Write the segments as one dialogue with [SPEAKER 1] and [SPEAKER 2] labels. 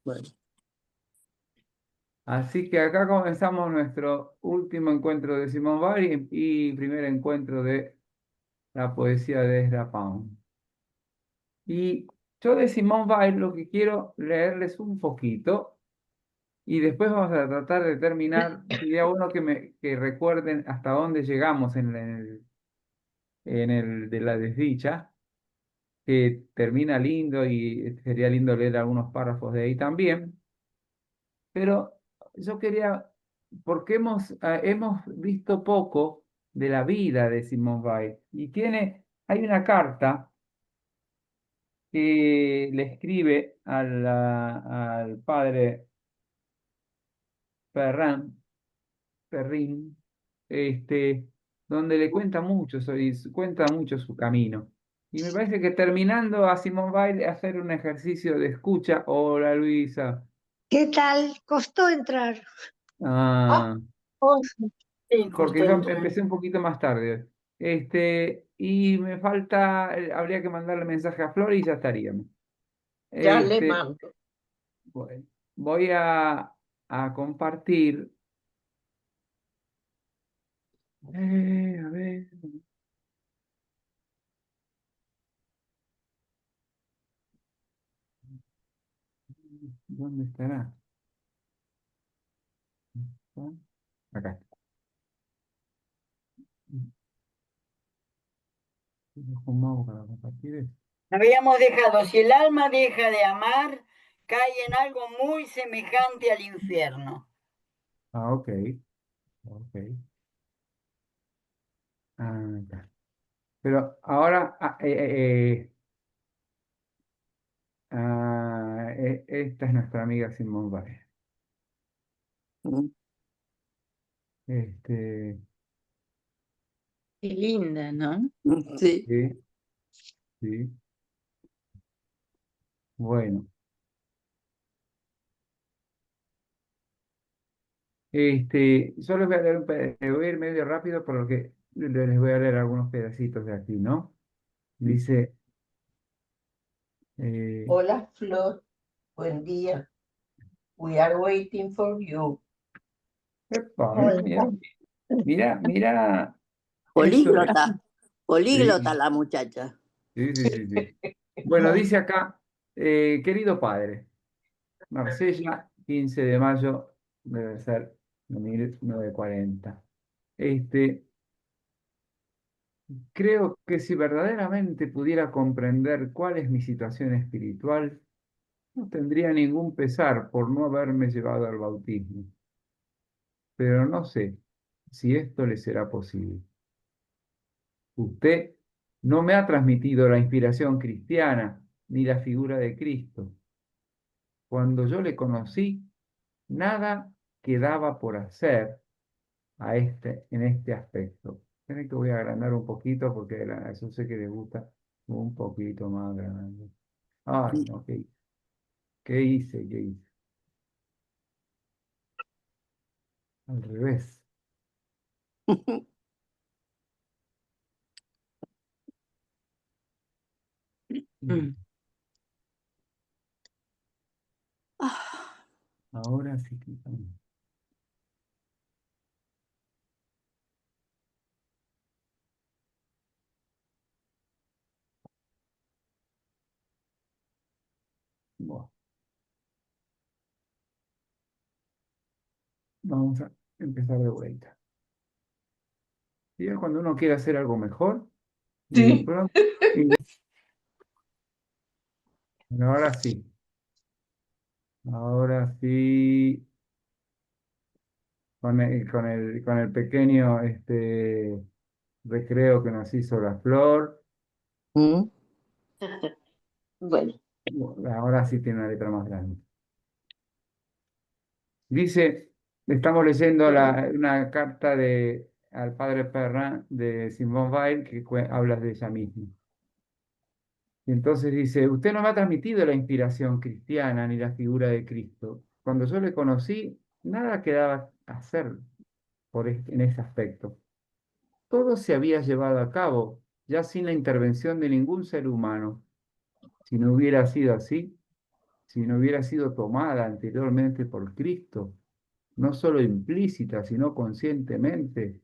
[SPEAKER 1] Bueno,
[SPEAKER 2] Así que acá comenzamos nuestro último encuentro de Simone Weil y primer encuentro de la poesía de Ezra Pound. Y yo de Simone Weil lo que quiero leerles un poquito y después vamos a tratar de terminar. Sería bueno que recuerden hasta dónde llegamos en el de la desdicha, que termina lindo y sería lindo leer algunos párrafos de ahí también. Pero yo quería, porque hemos visto poco de la vida de Simone Weil y hay una carta que le escribe al padre Perrin, Perrin, este, donde le cuenta mucho su camino. Y me parece que terminando a Simone Weil hacer un ejercicio de escucha. Hola Luisa.
[SPEAKER 3] ¿Qué tal? Costó entrar.
[SPEAKER 2] Ah,
[SPEAKER 1] oh, sí,
[SPEAKER 2] porque
[SPEAKER 1] costó
[SPEAKER 2] yo
[SPEAKER 1] entrar.
[SPEAKER 2] empecé un poquito más tarde. Y me falta, habría que mandarle mensaje a Flor y ya estaríamos.
[SPEAKER 1] Ya le
[SPEAKER 2] Este,
[SPEAKER 1] mando.
[SPEAKER 2] bueno, voy a compartir. A ver, ¿dónde estará? Acá. ¿Cómo hago para compartir esto?
[SPEAKER 4] Habíamos dejado, si el alma deja de amar, cae en algo muy semejante al infierno.
[SPEAKER 2] Ah, ok. Ok. Acá. Pero ahora, esta es nuestra amiga Simone Weil.
[SPEAKER 1] Mm.
[SPEAKER 2] Este,
[SPEAKER 1] Qué linda, ¿no? Sí.
[SPEAKER 2] sí, sí. Bueno, yo les voy a leer voy a ir medio rápido porque les voy a leer algunos pedacitos de aquí, ¿no? Dice, eh,
[SPEAKER 5] Hola, Flor. Buen día. We are waiting for you.
[SPEAKER 2] epa,
[SPEAKER 3] Hola.
[SPEAKER 2] mira, mira, eso es.
[SPEAKER 1] Políglota. Políglota
[SPEAKER 2] Sí,
[SPEAKER 1] la muchacha.
[SPEAKER 2] sí, sí, sí, sí. Bueno, dice acá, querido padre, Marsella, 15 de mayo, debe ser 1940. Este, Creo que si verdaderamente pudiera comprender cuál es mi situación espiritual, no tendría ningún pesar por no haberme llevado al bautismo. Pero no sé si esto le será posible. Usted no me ha transmitido la inspiración cristiana ni la figura de Cristo. Cuando yo le conocí, nada quedaba por hacer en este aspecto. Tiene que voy a agrandar un poquito porque eso sé que le gusta un poquito más grande. Ay, no, ¿qué hice? ¿Qué hice? Al revés.
[SPEAKER 1] Mm. Ah,
[SPEAKER 2] Ahora sí que bueno, vamos a empezar de vuelta. Y es cuando uno quiere hacer algo mejor y de
[SPEAKER 5] Sí.
[SPEAKER 2] pronto, y- bueno, ahora sí, con el pequeño recreo que nos hizo la Flor.
[SPEAKER 1] mm. Bueno.
[SPEAKER 2] Bueno, ahora sí tiene una letra más grande. Dice, estamos leyendo una carta al padre Perrin de Simone Weil que habla de ella misma. Y entonces dice, usted no me ha transmitido la inspiración cristiana ni la figura de Cristo. Cuando yo le conocí, nada quedaba hacer en ese aspecto. Todo se había llevado a cabo, ya sin la intervención de ningún ser humano. Si no hubiera sido así, si no hubiera sido tomada anteriormente por Cristo, no solo implícita, sino conscientemente,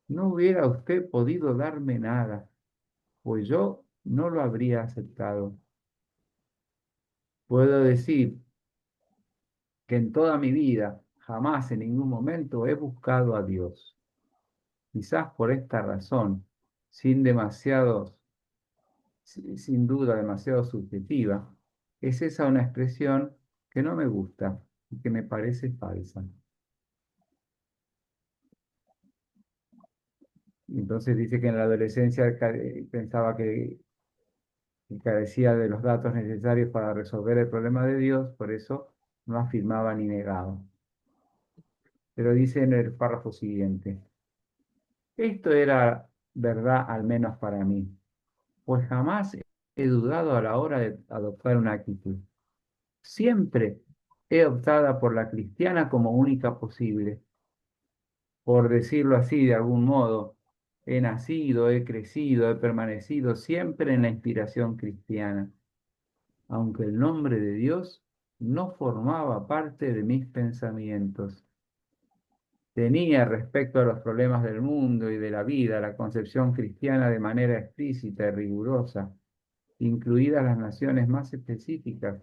[SPEAKER 2] no hubiera usted podido darme nada, pues yo no lo habría aceptado. Puedo decir que en toda mi vida, jamás en ningún momento he buscado a Dios. Quizás por esta razón, sin duda demasiado subjetiva, es esa una expresión que no me gusta y que me parece falsa. Entonces dice que en la adolescencia pensaba que carecía de los datos necesarios para resolver el problema de Dios, por eso no afirmaba ni negaba. Pero dice en el párrafo siguiente, esto era verdad al menos para mí, pues jamás he dudado a la hora de adoptar una actitud. Siempre he optado por la cristiana como única posible. Por decirlo así, de algún modo, he nacido, he crecido, he permanecido siempre en la inspiración cristiana, aunque el nombre de Dios no formaba parte de mis pensamientos. Tenía respecto a los problemas del mundo y de la vida la concepción cristiana de manera explícita y rigurosa, incluidas las naciones más específicas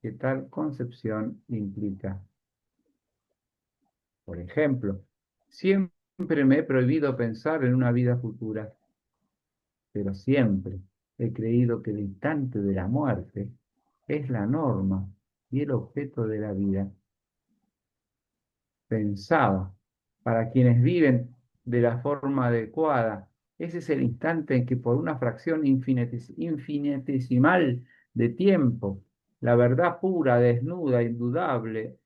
[SPEAKER 2] que tal concepción implica. Por ejemplo, siempre me he prohibido pensar en una vida futura, pero siempre he creído que el instante de la muerte es la norma y el objeto de la vida. Pensaba, para quienes viven de la forma adecuada, ese es el instante en que por una fracción infinitesimal de tiempo, la verdad pura, desnuda, indudable,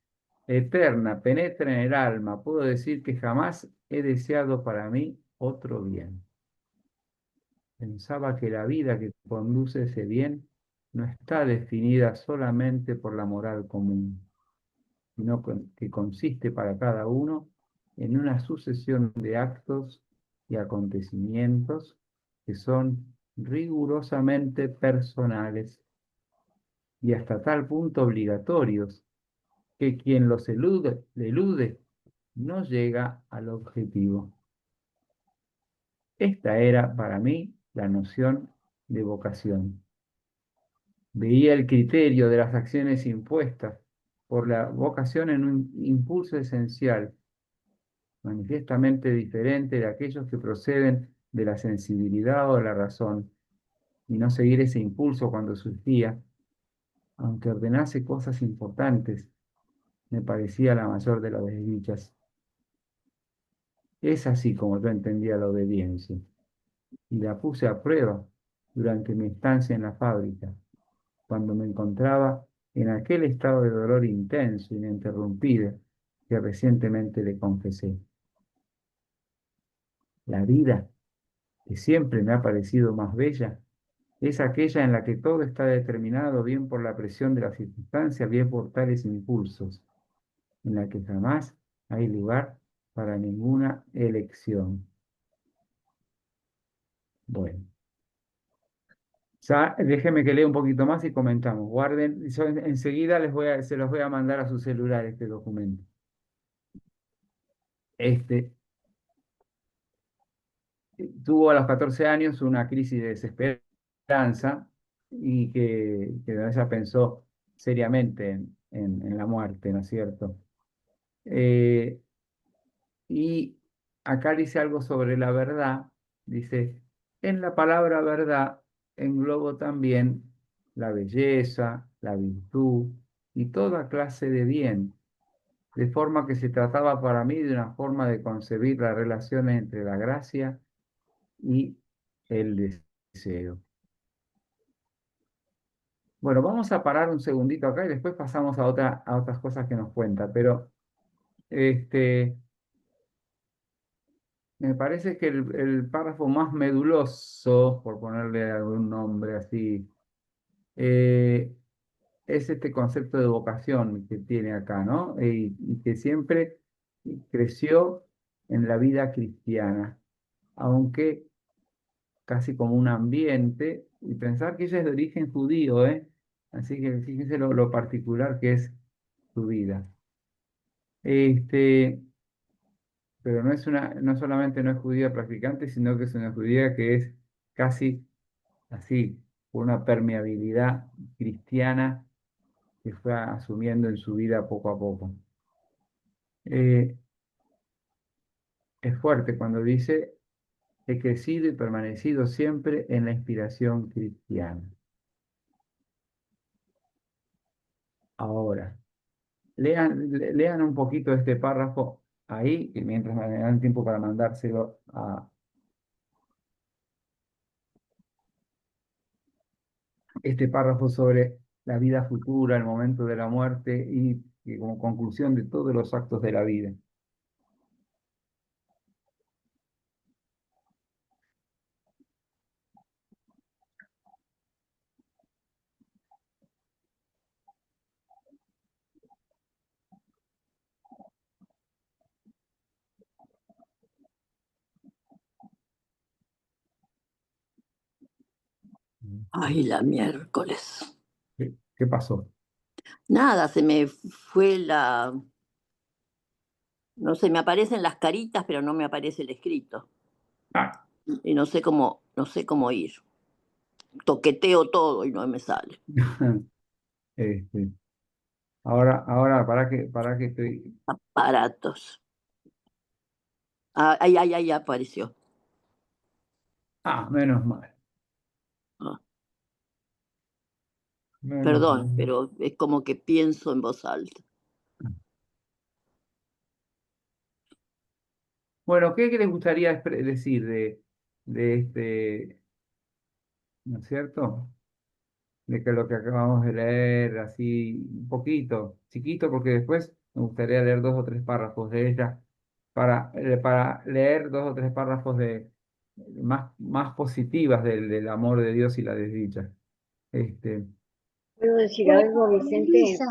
[SPEAKER 2] eterna, penetra en el alma. Puedo decir que jamás he deseado para mí otro bien. Pensaba que la vida que conduce ese bien no está definida solamente por la moral común, sino que consiste para cada uno en una sucesión de actos y acontecimientos que son rigurosamente personales y hasta tal punto obligatorios que quien los elude no llega al objetivo. Esta era para mí la noción de vocación. Veía el criterio de las acciones impuestas por la vocación en un impulso esencial, manifiestamente diferente de aquellos que proceden de la sensibilidad o de la razón, y no seguir ese impulso cuando surgía, aunque ordenase cosas importantes, me parecía la mayor de las desdichas. Es así como yo entendía la obediencia, y la puse a prueba durante mi estancia en la fábrica, cuando me encontraba en aquel estado de dolor intenso, ininterrumpido, que recientemente le confesé. La vida, que siempre me ha parecido más bella, es aquella en la que todo está determinado bien por la presión de las circunstancias, bien por tales impulsos, en la que jamás hay lugar para ninguna elección. Bueno, ya déjeme que lea un poquito más y comentamos. Guarden, yo enseguida se los voy a mandar a su celular este documento. Tuvo a los 14 años una crisis de desesperanza y que ella pensó seriamente en la muerte, ¿no es cierto? Eh, y acá dice algo sobre la verdad. Dice, en la palabra verdad englobo también la belleza, la virtud y toda clase de bien, de forma que se trataba para mí de una forma de concebir las relaciones entre la gracia y el deseo. Bueno, vamos a parar un segundito acá y después pasamos a otras cosas que nos cuenta, pero me parece que el párrafo más meduloso, por ponerle algún nombre así, es este concepto de vocación que tiene acá, ¿no? Y que siempre creció en la vida cristiana, aunque casi como un ambiente, y pensar que ella es de origen judío, Así que fíjense lo particular que es su vida. Pero no solamente no es judía practicante, sino que es una judía que es casi así, por una permeabilidad cristiana que fue asumiendo en su vida poco a poco. Eh, es fuerte cuando dice, he crecido y permanecido siempre en la inspiración cristiana. Ahora, lean un poquito este párrafo ahí, y mientras me dan tiempo para mandárselo a este párrafo sobre la vida futura, el momento de la muerte y como conclusión de todos los actos de la vida.
[SPEAKER 1] Ay, la miércoles.
[SPEAKER 2] ¿Qué pasó?
[SPEAKER 1] Nada, se me fue no sé, me aparecen las caritas, pero no me aparece el escrito.
[SPEAKER 2] Ah,
[SPEAKER 1] Y no sé cómo ir. Toqueteo todo y no me sale.
[SPEAKER 2] este, ahora, para que estoy.
[SPEAKER 1] Aparatos. Ahí apareció.
[SPEAKER 2] Menos mal.
[SPEAKER 1] Ah,
[SPEAKER 2] Menos
[SPEAKER 1] perdón,
[SPEAKER 2] mal.
[SPEAKER 1] pero es como que pienso en voz alta.
[SPEAKER 2] Bueno, ¿qué les gustaría decir ¿no es cierto? De que lo que acabamos de leer, así un poquito, chiquito, porque después me gustaría leer 2 o 3 párrafos de ella, para leer 2 o 3 párrafos más positivas del amor de Dios y la desdicha. Este,
[SPEAKER 3] ¿Puedo decir
[SPEAKER 6] Bueno,
[SPEAKER 3] algo, Vicente?
[SPEAKER 6] Elisa,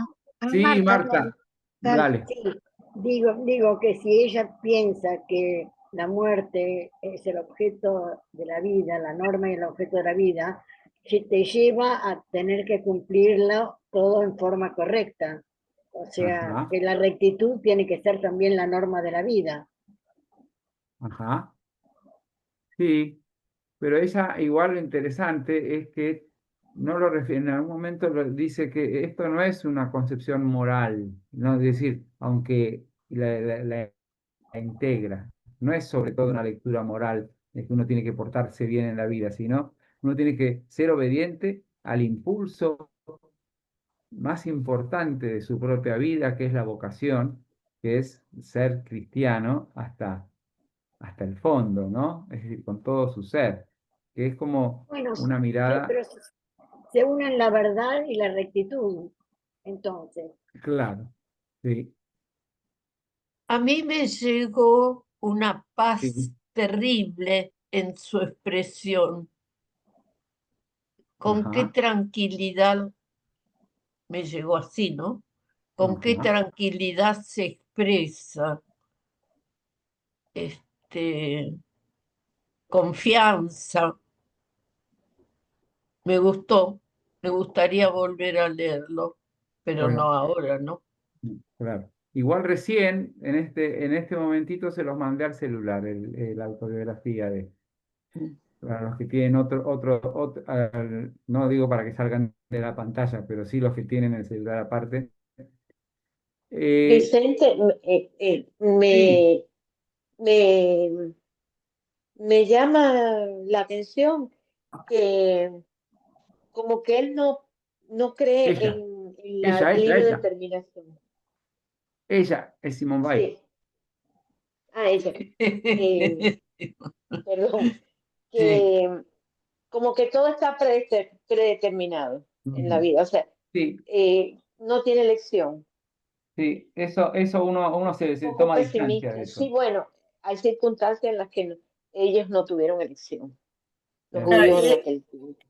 [SPEAKER 2] sí,
[SPEAKER 6] Marta,
[SPEAKER 2] Marta,
[SPEAKER 3] Tal,
[SPEAKER 2] dale.
[SPEAKER 3] sí, digo que si ella piensa que la muerte es el objeto de la vida, la norma y el objeto de la vida, te lleva a tener que cumplirlo todo en forma correcta. O sea,
[SPEAKER 2] Ajá,
[SPEAKER 3] que la rectitud tiene que ser también la norma de la vida.
[SPEAKER 2] ajá, sí. Pero ella, igual lo interesante es que no lo refiere, en algún momento dice que esto no es una concepción moral, ¿no? Es decir, aunque la integra, no es sobre todo una lectura moral de que uno tiene que portarse bien en la vida, sino uno tiene que ser obediente al impulso más importante de su propia vida, que es la vocación, que es ser cristiano hasta el fondo, ¿no? Es decir, con todo su ser, que es como
[SPEAKER 3] Bueno,
[SPEAKER 2] una
[SPEAKER 3] sí,
[SPEAKER 2] mirada,
[SPEAKER 3] pero se unen la verdad y la rectitud. Entonces,
[SPEAKER 2] claro, sí,
[SPEAKER 6] a mí me llegó una paz
[SPEAKER 2] sí,
[SPEAKER 6] terrible en su expresión. Con qué
[SPEAKER 2] ajá,
[SPEAKER 6] tranquilidad me llegó así, ¿no? Con qué
[SPEAKER 2] ajá.
[SPEAKER 6] tranquilidad se expresa, este, confianza. Me gustó, me gustaría volver a leerlo, pero no
[SPEAKER 2] Bueno,
[SPEAKER 6] ahora, ¿no?
[SPEAKER 2] claro. Igual recién, en este momentito, se los mandé al celular, la autobiografía para los que tienen no digo para que salgan de la pantalla, pero sí los que tienen el celular aparte. Eh,
[SPEAKER 5] Vicente,
[SPEAKER 2] sí,
[SPEAKER 5] me, me llama la atención que como que él no cree
[SPEAKER 2] ella,
[SPEAKER 5] en la
[SPEAKER 2] ella, ella,
[SPEAKER 5] libre
[SPEAKER 2] ella,
[SPEAKER 5] determinación.
[SPEAKER 2] ella es Simone Weil.
[SPEAKER 5] Sí, ella, eh, perdón,
[SPEAKER 6] Sí.
[SPEAKER 5] que como que todo está predeterminado en la
[SPEAKER 2] Ujú.
[SPEAKER 5] vida, o sea,
[SPEAKER 2] Sí,
[SPEAKER 5] no tiene elección.
[SPEAKER 2] sí, eso uno se
[SPEAKER 5] Poco
[SPEAKER 2] toma distancia
[SPEAKER 5] pesimista.
[SPEAKER 2] de
[SPEAKER 5] Sí,
[SPEAKER 2] eso.
[SPEAKER 5] bueno, hay circunstancias en las que ellos no tuvieron elección, los
[SPEAKER 2] Claro.
[SPEAKER 4] Claro,
[SPEAKER 5] judíos en aquel tiempo.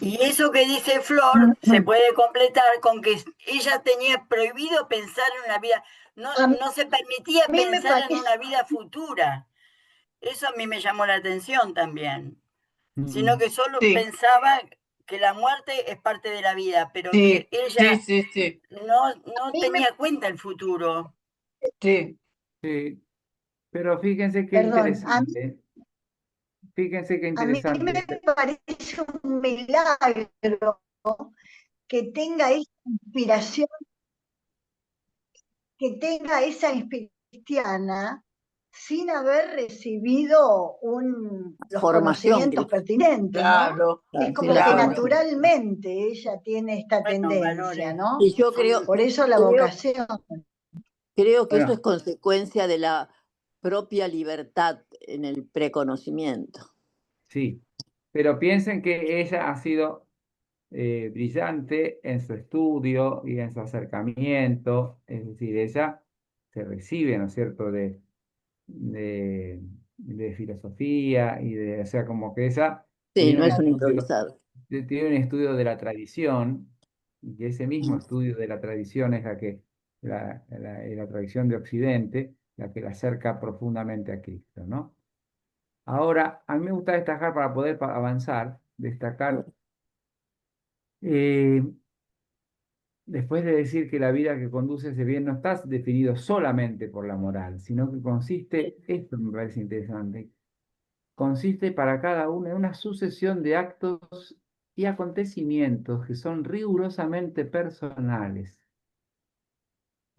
[SPEAKER 4] y eso que dice Flor se puede completar con que ella tenía prohibido pensar en una vida, no,
[SPEAKER 3] a
[SPEAKER 4] no se permitía
[SPEAKER 3] mí me
[SPEAKER 4] pensar en una
[SPEAKER 3] parece,
[SPEAKER 4] vida futura. Eso a mí me llamó la atención también, sino
[SPEAKER 2] Mm,
[SPEAKER 4] que solo
[SPEAKER 6] Sí,
[SPEAKER 4] pensaba que la muerte es parte de la vida, pero
[SPEAKER 6] Sí,
[SPEAKER 4] que ella
[SPEAKER 6] sí,
[SPEAKER 4] no
[SPEAKER 3] mí me-
[SPEAKER 4] tenía cuenta el futuro.
[SPEAKER 6] sí.
[SPEAKER 2] Sí, pero fíjense qué
[SPEAKER 3] Perdón,
[SPEAKER 2] interesante. Fíjense qué
[SPEAKER 3] a mí me
[SPEAKER 2] interesante.
[SPEAKER 3] parece un milagro que tenga esa inspiración, que tenga esa inspiración cristiana sin haber recibido los
[SPEAKER 1] Formación
[SPEAKER 3] conocimientos
[SPEAKER 1] cristiana.
[SPEAKER 3] pertinentes, ¿no?
[SPEAKER 6] Claro,
[SPEAKER 3] Es
[SPEAKER 1] Sin
[SPEAKER 3] como
[SPEAKER 1] la
[SPEAKER 3] que
[SPEAKER 6] claro.
[SPEAKER 1] formación.
[SPEAKER 3] naturalmente ella tiene esta
[SPEAKER 4] Bueno,
[SPEAKER 3] tendencia,
[SPEAKER 4] valores.
[SPEAKER 3] ¿no?
[SPEAKER 1] Y yo creo,
[SPEAKER 3] Por eso la
[SPEAKER 1] creo,
[SPEAKER 3] vocación.
[SPEAKER 1] creo que eso es
[SPEAKER 2] Bueno,
[SPEAKER 1] consecuencia de la propia libertad en el preconocimiento.
[SPEAKER 2] sí, pero piensen que ella ha sido brillante en su estudio y en su acercamiento, es decir, ella se recibe, ¿no es cierto?, de filosofía y o sea, como que ella
[SPEAKER 1] Sí,
[SPEAKER 2] tiene
[SPEAKER 1] no
[SPEAKER 2] un
[SPEAKER 1] es un
[SPEAKER 2] estudio,
[SPEAKER 1] improvisado.
[SPEAKER 2] tiene un estudio de la tradición, y ese mismo estudio de la tradición es la tradición de Occidente, la que la acerca profundamente a Cristo, ¿no? Ahora, a mí me gusta destacar para poder avanzar, destacar, eh, después de decir que la vida que conduce a ese bien no está definido solamente por la moral, sino que consiste, esto me parece interesante, consiste para cada uno en una sucesión de actos y acontecimientos que son rigurosamente personales,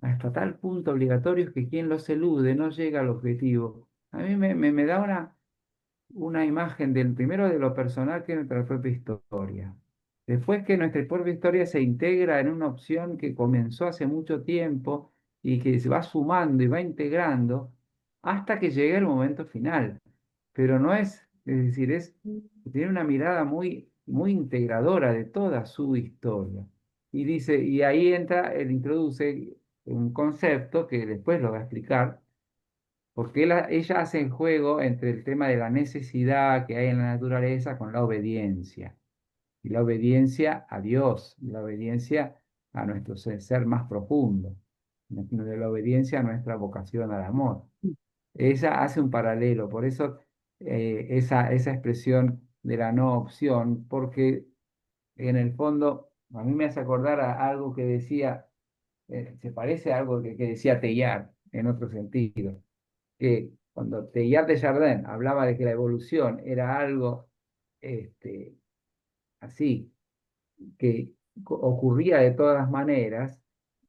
[SPEAKER 2] hasta tal punto obligatorios que quien los elude no llega al objetivo. A mí me da una imagen del primero de lo personal que es nuestra propia historia. Después que nuestra propia historia se integra en una opción que comenzó hace mucho tiempo y que se va sumando y va integrando hasta que llega el momento final. Pero no es decir, tiene una mirada muy integradora de toda su historia. Y dice, y ahí entra, él introduce un concepto que después lo va a explicar, porque ella hace el juego entre el tema de la necesidad que hay en la naturaleza con la obediencia. Y la obediencia a Dios, y la obediencia a nuestro ser más profundo, de la obediencia a nuestra vocación al amor. Ella hace un paralelo, por eso esa expresión de la no opción, porque en el fondo a mí me hace acordar a algo que decía, se parece a algo que decía Teilhard en otro sentido, que cuando Teilhard de Chardin hablaba de que la evolución era algo así, que ocurría de todas las maneras,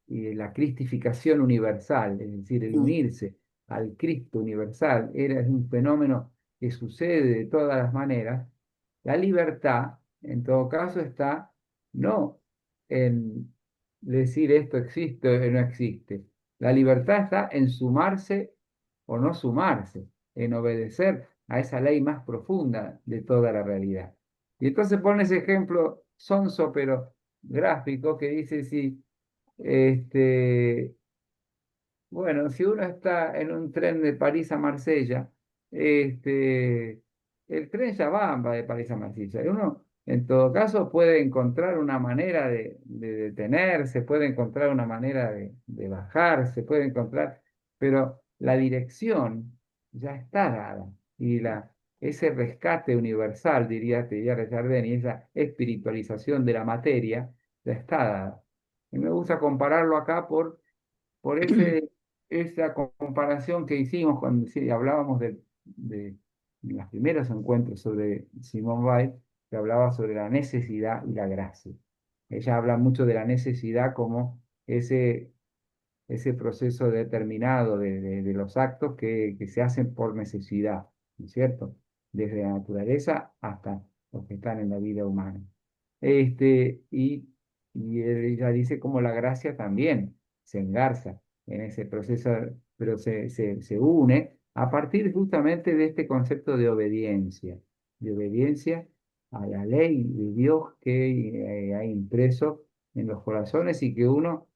[SPEAKER 2] y la cristificación universal, es decir, el unirse al Cristo universal, es un fenómeno que sucede de todas las maneras. La libertad, en todo caso, está no en decir esto existe o no existe. La libertad está en sumarse o no sumarse, en obedecer a esa ley más profunda de toda la realidad. Y entonces pone ese ejemplo sonso pero gráfico que dice si este, bueno, si uno está en un tren de París a Marsella, el tren ya va de París a Marsella. Y uno, en todo caso, puede encontrar una manera de detenerse, puede encontrar una manera de bajarse, puede encontrar, pero la dirección ya está dada. Y ese rescate universal, diría Teilhard de Chardin, y esa espiritualización de la materia, ya está dada. Y me gusta compararlo acá por esa comparación que hicimos cuando sí, hablábamos de los primeros encuentros sobre Simone Weil, que hablaba sobre la necesidad y la gracia. Ella habla mucho de la necesidad como ese proceso determinado de los actos que se hacen por necesidad, ¿no es cierto? Desde la naturaleza hasta los que están en la vida humana. Este, y, y ella dice como la gracia también se engarza en ese proceso, pero se une a partir justamente de este concepto de obediencia a la ley de Dios que ha impreso en los corazones y que uno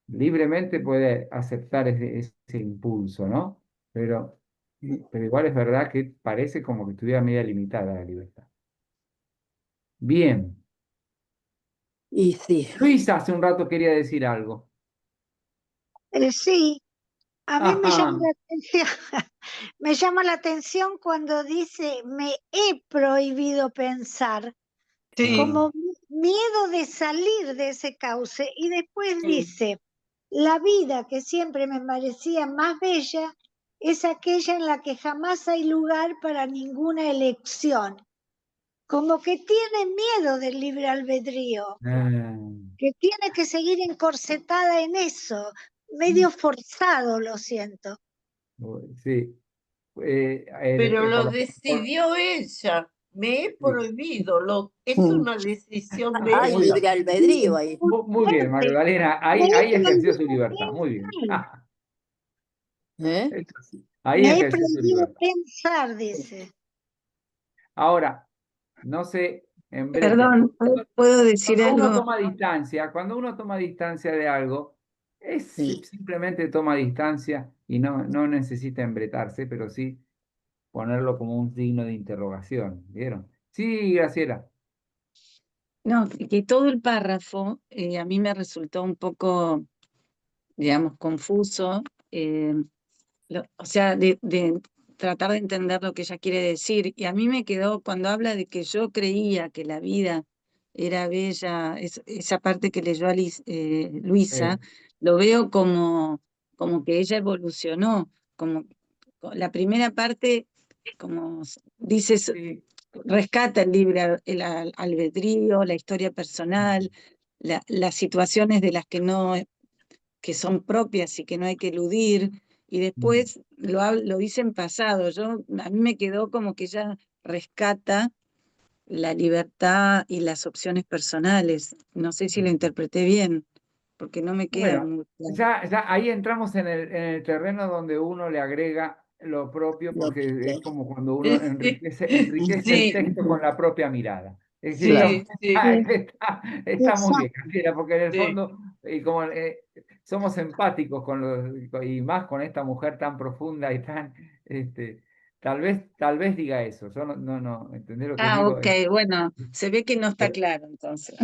[SPEAKER 2] libremente puede aceptar ese impulso, ¿no? Pero igual es verdad que parece como que estuviera media limitada la libertad. Bien.
[SPEAKER 1] Y sí,
[SPEAKER 2] Luisa hace un rato quería decir algo.
[SPEAKER 7] Sí, a mí me llama
[SPEAKER 2] Ajá,
[SPEAKER 7] la atención, me llama la atención cuando dice me he prohibido pensar,
[SPEAKER 6] Sí,
[SPEAKER 7] como miedo de salir de ese cauce y después
[SPEAKER 1] Mm.
[SPEAKER 7] dice, la vida que siempre me parecía más bella es aquella en la que jamás hay lugar para ninguna elección. Como que tiene miedo del libre albedrío,
[SPEAKER 2] Ah,
[SPEAKER 7] que tiene que seguir encorsetada en eso, medio forzado, lo siento.
[SPEAKER 2] sí.
[SPEAKER 6] Pero
[SPEAKER 2] Por
[SPEAKER 6] lo
[SPEAKER 2] lo- por-
[SPEAKER 6] decidió ella. Me he
[SPEAKER 2] sí.
[SPEAKER 6] prohibido. Es
[SPEAKER 1] Mm.
[SPEAKER 6] una decisión de
[SPEAKER 1] Hay
[SPEAKER 2] Muy
[SPEAKER 6] ella.
[SPEAKER 1] libre
[SPEAKER 2] bien.
[SPEAKER 1] albedrío ahí.
[SPEAKER 2] Muy bien,
[SPEAKER 7] Fuerte.
[SPEAKER 2] Magdalena.
[SPEAKER 7] Me
[SPEAKER 2] Ahí
[SPEAKER 7] he
[SPEAKER 2] ejerció su
[SPEAKER 7] prohibido
[SPEAKER 2] libertad. Muy bien.
[SPEAKER 7] pensar,
[SPEAKER 1] ¿Eh?
[SPEAKER 2] Eso sí, ahí
[SPEAKER 7] me he
[SPEAKER 2] ejerció su
[SPEAKER 7] prohibido
[SPEAKER 2] libertad.
[SPEAKER 7] pensar, dice.
[SPEAKER 2] Ahora, no sé, en breve.
[SPEAKER 8] Perdón, ¿puedo decir
[SPEAKER 2] Cuando uno
[SPEAKER 8] algo?
[SPEAKER 2] toma distancia de algo,
[SPEAKER 1] Sí.
[SPEAKER 2] simplemente toma distancia y no necesita embretarse, pero sí ponerlo como un signo de interrogación. ¿Vieron? Sí, Graciela.
[SPEAKER 8] No, que todo el párrafo a mí me resultó un poco, digamos, confuso. eh, o sea, de tratar de entender lo que ella quiere decir. Y a mí me quedó cuando habla de que yo creía que la vida era bella, esa parte que leyó Luisa, lo veo como que ella evolucionó, como la primera parte, como dice,
[SPEAKER 2] Sí.
[SPEAKER 8] rescata el libre albedrío, la historia personal, las situaciones de las que no, que son propias y que no hay que eludir, y después lo dice en pasado. A mí me quedó como que ella rescata la libertad y las opciones personales. No sé si lo interpreté bien, porque no me queda
[SPEAKER 2] Bueno,
[SPEAKER 8] muy claro.
[SPEAKER 2] ya ahí entramos en el terreno donde uno le agrega lo propio,
[SPEAKER 1] Lo
[SPEAKER 2] porque es
[SPEAKER 1] que-
[SPEAKER 2] como cuando uno enriquece el
[SPEAKER 6] Sí,
[SPEAKER 2] texto con la propia mirada. Es decir,
[SPEAKER 6] sí, sí,
[SPEAKER 2] está muy bien, Graciela, porque en el
[SPEAKER 6] sí.
[SPEAKER 2] fondo, como somos empáticos y más con esta mujer tan profunda y tan, tal vez diga eso. Yo no, ¿entendés lo que
[SPEAKER 8] Ah,
[SPEAKER 2] digo?
[SPEAKER 8] ok, bueno, se ve que no está
[SPEAKER 2] Pero,
[SPEAKER 8] claro entonces.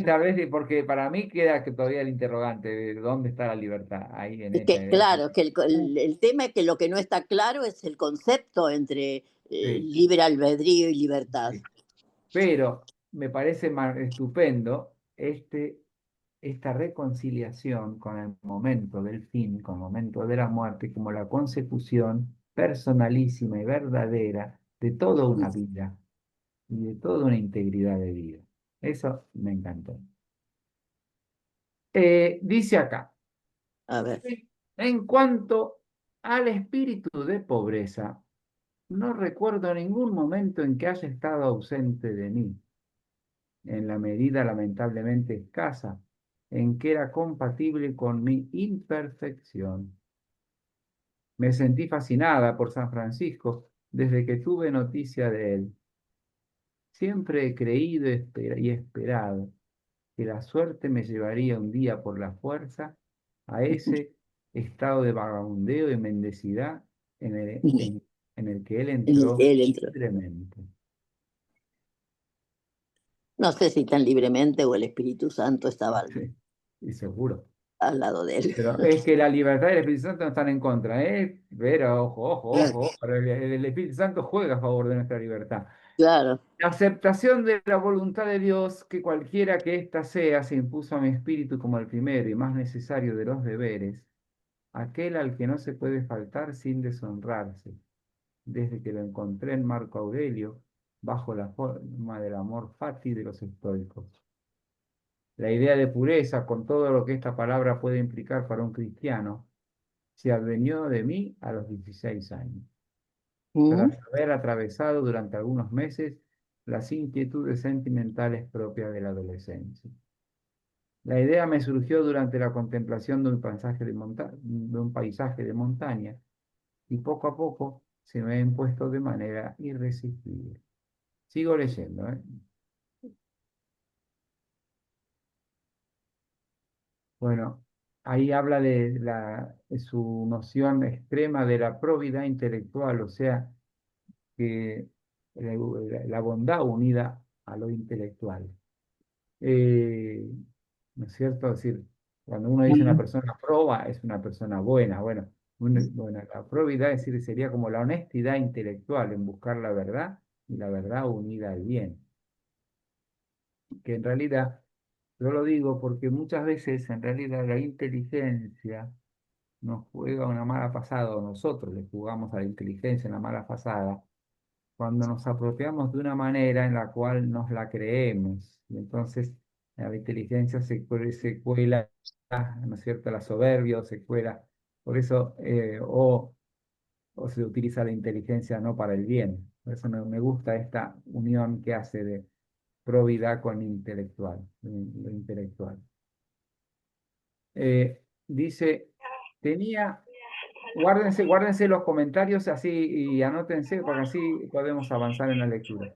[SPEAKER 2] tal vez, porque para mí queda que todavía el interrogante de dónde está la libertad, ahí en
[SPEAKER 1] Es
[SPEAKER 2] esa.
[SPEAKER 1] que, claro, es que el tema es que lo que no está claro es el concepto entre
[SPEAKER 2] Sí,
[SPEAKER 1] libre albedrío y libertad.
[SPEAKER 2] sí. Pero me parece estupendo esta reconciliación con el momento del fin, con el momento de la muerte, como la consecución personalísima y verdadera de toda una vida y de toda una integridad de vida. Eso me encantó. Dice acá.
[SPEAKER 1] A ver.
[SPEAKER 2] En cuanto al espíritu de pobreza, no recuerdo ningún momento en que haya estado ausente de mí, en la medida lamentablemente escasa en que era compatible con mi imperfección. Me sentí fascinada por San Francisco desde que tuve noticia de él. Siempre he creído y esperado que la suerte me llevaría un día por la fuerza a ese estado de vagabundeo y mendicidad en el que él entró
[SPEAKER 1] Él entró.
[SPEAKER 2] libremente.
[SPEAKER 1] No sé si tan libremente o el Espíritu Santo estaba
[SPEAKER 2] Sí, y seguro.
[SPEAKER 1] al lado de él.
[SPEAKER 2] Pero es que la libertad y el Espíritu Santo no están en contra, ¿eh? Pero ojo, pero el Espíritu Santo juega a favor de nuestra libertad.
[SPEAKER 1] Claro.
[SPEAKER 2] La aceptación de la voluntad de Dios, que cualquiera que ésta sea, se impuso a mi espíritu como el primero y más necesario de los deberes, aquel al que no se puede faltar sin deshonrarse, desde que lo encontré en Marco Aurelio, bajo la forma del amor fati de los estoicos. La idea de pureza, con todo lo que esta palabra puede implicar para un cristiano, se advenió de mí a los 16 años,
[SPEAKER 1] ¿Mm?
[SPEAKER 2] tras haber atravesado durante algunos meses las inquietudes sentimentales propias de la adolescencia. La idea me surgió durante la contemplación de un paisaje de montaña y poco a poco se me ha impuesto de manera irresistible. Sigo leyendo, ¿eh? Bueno, ahí habla de su noción extrema de la probidad intelectual, o sea, que la bondad unida a lo intelectual. Eh, ¿No es cierto? Es decir, cuando uno dice una persona proba, es una persona buena. Bueno, la probidad, es decir, sería como la honestidad intelectual en buscar la verdad y la verdad unida al bien. que en realidad, yo lo digo porque muchas veces en realidad la inteligencia nos juega una mala pasada, o nosotros le jugamos a la inteligencia una mala pasada, cuando nos apropiamos de una manera en la cual nos la creemos. Y entonces a la inteligencia se cuela, ¿no es cierto?, la soberbia, o se cuela. Por eso, o se utiliza la inteligencia no para el bien. Por eso me gusta esta unión que hace de probidad con intelectual, lo intelectual. Dice, guárdense los comentarios así y anótense, porque así podemos avanzar en la lectura.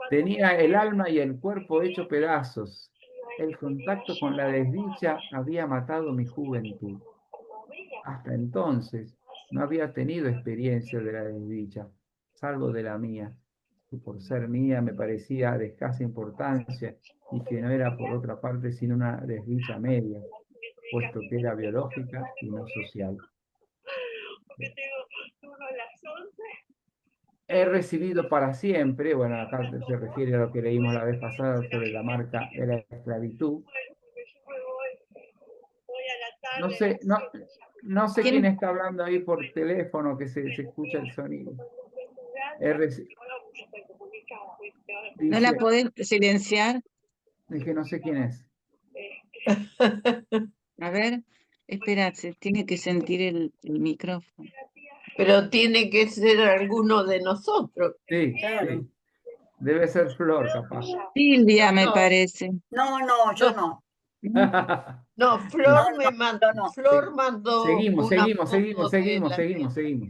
[SPEAKER 2] Tenía el alma y el cuerpo hecho pedazos. El contacto con la desdicha había matado mi juventud. Hasta entonces no había tenido experiencia de la desdicha, salvo de la mía, que por ser mía me parecía de escasa importancia y que no era por otra parte sino una desdicha media, puesto que era biológica y no social. He recibido para siempre, bueno, acá se refiere a lo que leímos la vez pasada sobre la marca de la esclavitud. No sé quién está hablando ahí por teléfono, que se escucha el sonido.
[SPEAKER 8] ¿No la
[SPEAKER 2] Dice,
[SPEAKER 8] podés silenciar?
[SPEAKER 2] dije, no sé quién es.
[SPEAKER 8] A ver, espera, se tiene que sentir el micrófono.
[SPEAKER 6] Pero tiene que ser alguno de nosotros.
[SPEAKER 2] Sí,
[SPEAKER 4] Claro.
[SPEAKER 2] sí. Debe ser Flor, capaz.
[SPEAKER 8] Silvia, me
[SPEAKER 6] No.
[SPEAKER 8] parece.
[SPEAKER 4] No, yo no.
[SPEAKER 6] No, Flor
[SPEAKER 4] No,
[SPEAKER 6] me mandó,
[SPEAKER 4] no.
[SPEAKER 6] Flor mandó
[SPEAKER 2] Seguimos.
[SPEAKER 6] una foto de la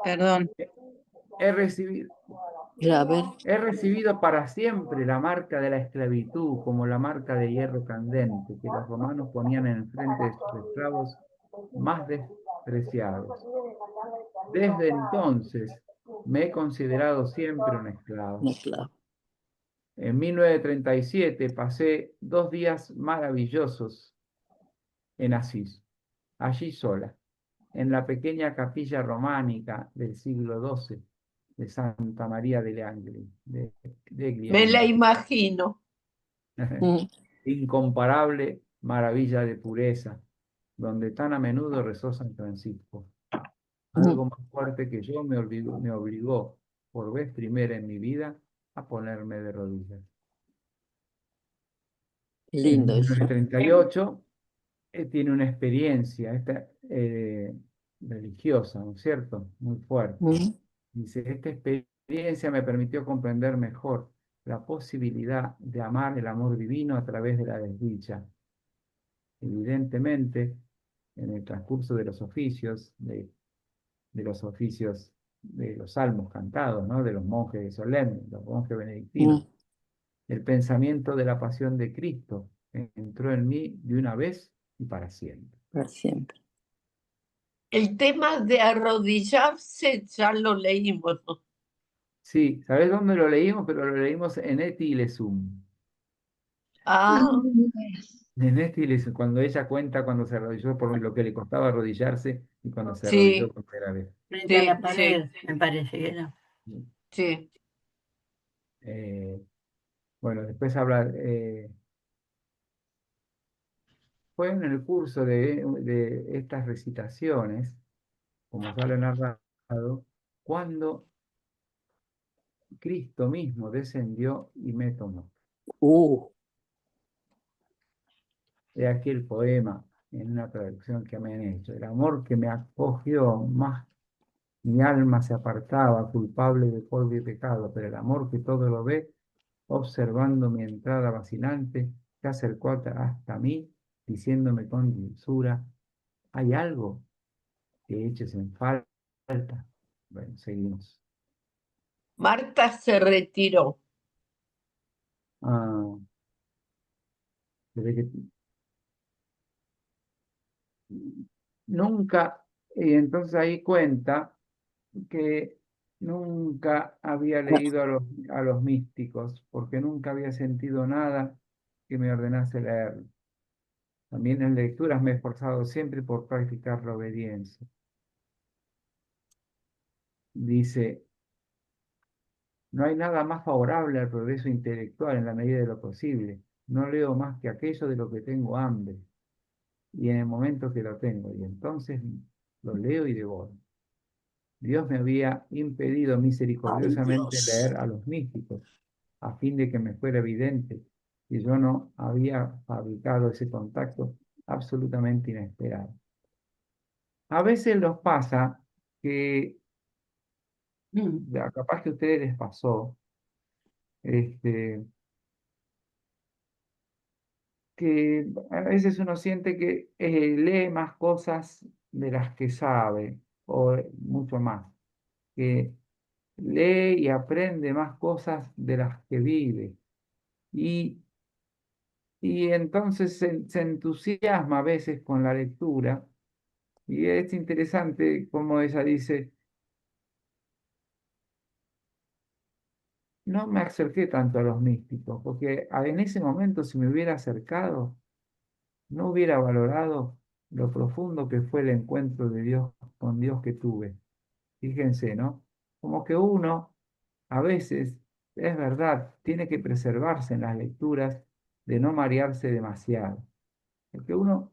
[SPEAKER 8] Perdón.
[SPEAKER 2] He recibido,
[SPEAKER 1] Ya, a ver.
[SPEAKER 2] He recibido para siempre la marca de la esclavitud, como la marca de hierro candente que los romanos ponían en frente de sus esclavos más despreciados. Desde entonces me he considerado siempre un esclavo.
[SPEAKER 1] No, claro.
[SPEAKER 2] En 1937 pasé 2 días maravillosos en Asís, allí sola, en la pequeña capilla románica del siglo XII de Santa María degli Angeli,
[SPEAKER 6] Me la imagino.
[SPEAKER 1] Mm.
[SPEAKER 2] incomparable maravilla de pureza, donde tan a menudo rezó San Francisco. Algo más fuerte que yo me obligó por vez primera en mi vida a ponerme de rodillas. En
[SPEAKER 1] Lindo eso.
[SPEAKER 2] 1938 tiene una experiencia religiosa, ¿no es cierto? Muy fuerte.
[SPEAKER 1] Mm.
[SPEAKER 2] Dice, esta experiencia me permitió comprender mejor la posibilidad de amar el amor divino a través de la desdicha. Evidentemente, en el transcurso de los oficios, de los salmos cantados, ¿no?, de los monjes solemnes, los monjes benedictinos, el pensamiento de la pasión de Cristo entró en mí de una vez y para siempre.
[SPEAKER 1] Para siempre.
[SPEAKER 6] El tema de arrodillarse ya lo leímos, ¿no?
[SPEAKER 2] Sí, ¿sabés dónde lo leímos? Pero lo leímos en Eti Lesum.
[SPEAKER 6] Ah,
[SPEAKER 2] En Eti Lesum, cuando ella cuenta cuando se arrodilló por lo que le costaba arrodillarse y cuando se
[SPEAKER 6] Sí.
[SPEAKER 2] arrodilló por primera vez.
[SPEAKER 4] Frente a la
[SPEAKER 6] Sí,
[SPEAKER 4] pared, me parece que era.
[SPEAKER 6] sí.
[SPEAKER 2] Bueno, después habla, fue en el curso de estas recitaciones, como sale narrado, cuando Cristo mismo descendió y me tomó. He aquí el poema en una traducción que me han hecho. El amor que me acogió, más mi alma se apartaba, culpable de polvo y pecado, pero el amor que todo lo ve, observando mi entrada vacilante, se acercó hasta mí, diciéndome con dulzura, ¿hay algo que eches en falta? Bueno, seguimos.
[SPEAKER 6] Marta se retiró.
[SPEAKER 2] Ah, nunca, y entonces ahí cuenta que nunca había leído a los místicos, porque nunca había sentido nada que me ordenase leer. También en lecturas me he esforzado siempre por practicar la obediencia. Dice, No hay nada más favorable al progreso intelectual en la medida de lo posible. No leo más que aquello de lo que tengo hambre, y en el momento que lo tengo, y entonces lo leo y devoro. Dios me había impedido
[SPEAKER 1] Ay,
[SPEAKER 2] misericordiosamente
[SPEAKER 1] Dios.
[SPEAKER 2] leer a los místicos, a fin de que me fuera evidente que yo no había fabricado ese contacto absolutamente inesperado. A veces nos pasa que, ya, capaz que a ustedes les pasó, este, que a veces uno siente que lee más cosas de las que sabe, o mucho más, que lee y aprende más cosas de las que vive. Y, y entonces se entusiasma a veces con la lectura. Y es interesante como ella dice, no me acerqué tanto a los místicos, porque en ese momento si me hubiera acercado, no hubiera valorado lo profundo que fue el encuentro de Dios con Dios que tuve. Fíjense, ¿no? Como que uno, a veces, es verdad, tiene que preservarse en las lecturas de no marearse demasiado. Porque uno,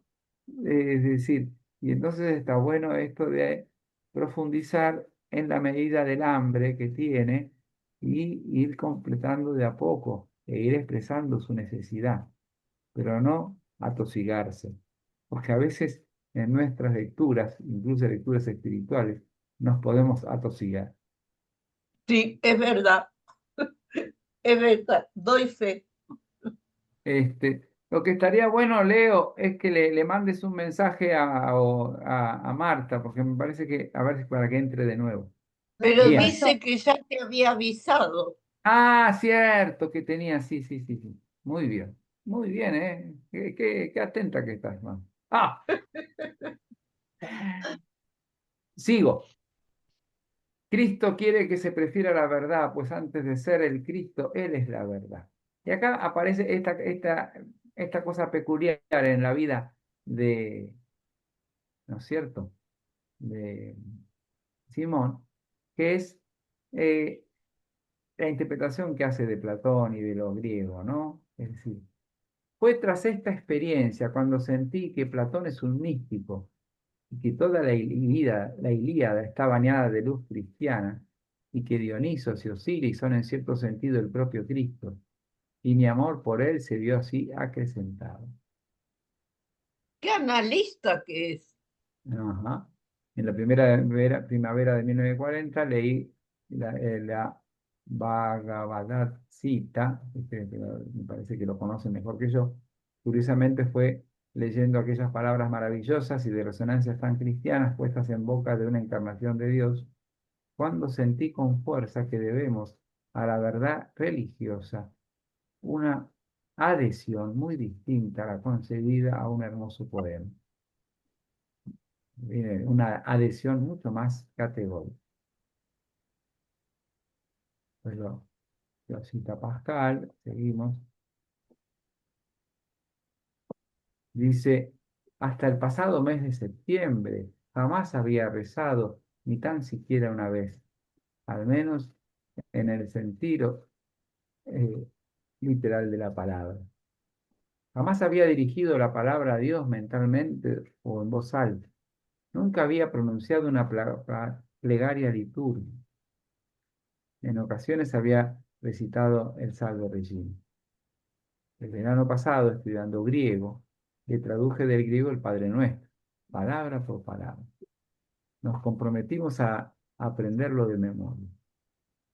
[SPEAKER 2] es decir, y entonces está bueno esto de profundizar en la medida del hambre que tiene y ir completando de a poco e ir expresando su necesidad, pero no atosigarse, porque a veces en nuestras lecturas, incluso lecturas espirituales, nos podemos atosigar.
[SPEAKER 6] Sí, es verdad, doy fe.
[SPEAKER 2] Lo que estaría bueno, Leo, es que le mandes un mensaje a Marta, porque me parece que, a ver si para que entre de nuevo.
[SPEAKER 6] Pero
[SPEAKER 2] Bien.
[SPEAKER 6] dice que ya te había avisado.
[SPEAKER 2] Ah, cierto, que tenía, sí, sí, sí, sí. Muy bien, ¿eh? Qué atenta que estás, man. Ah, sigo. Cristo quiere que se prefiera la verdad, pues antes de ser el Cristo, Él es la verdad. Y acá aparece esta cosa peculiar en la vida de, ¿no es cierto?, de Simón, que es eh, la interpretación que hace de Platón y de lo griego, ¿no? Es decir, fue tras esta experiencia cuando sentí que Platón es un místico y que toda la Ilíada está bañada de luz cristiana y que Dioniso y Osiris son en cierto sentido el propio Cristo, y mi amor por él se vio así acrecentado.
[SPEAKER 6] Qué analista que es.
[SPEAKER 2] Ajá. En la primavera de 1940 leí la Bhagavad Gita, me parece que lo conocen mejor que yo. Curiosamente fue leyendo aquellas palabras maravillosas y de resonancias tan cristianas puestas en boca de una encarnación de Dios, cuando sentí con fuerza que debemos a la verdad religiosa una adhesión muy distinta a la concebida a un hermoso poema. Una adhesión mucho más categórica. Pues lo cita Pascal, seguimos. Dice, hasta el pasado mes de septiembre jamás había rezado, ni tan siquiera una vez, al menos en el sentido eh, literal de la palabra. Jamás había dirigido la palabra a Dios mentalmente o en voz alta. Nunca había pronunciado una plegaria litúrgica. En ocasiones había recitado el Salve Regina. El verano pasado, estudiando griego, le traduje del griego el Padre Nuestro, palabra por palabra. Nos comprometimos a aprenderlo de memoria.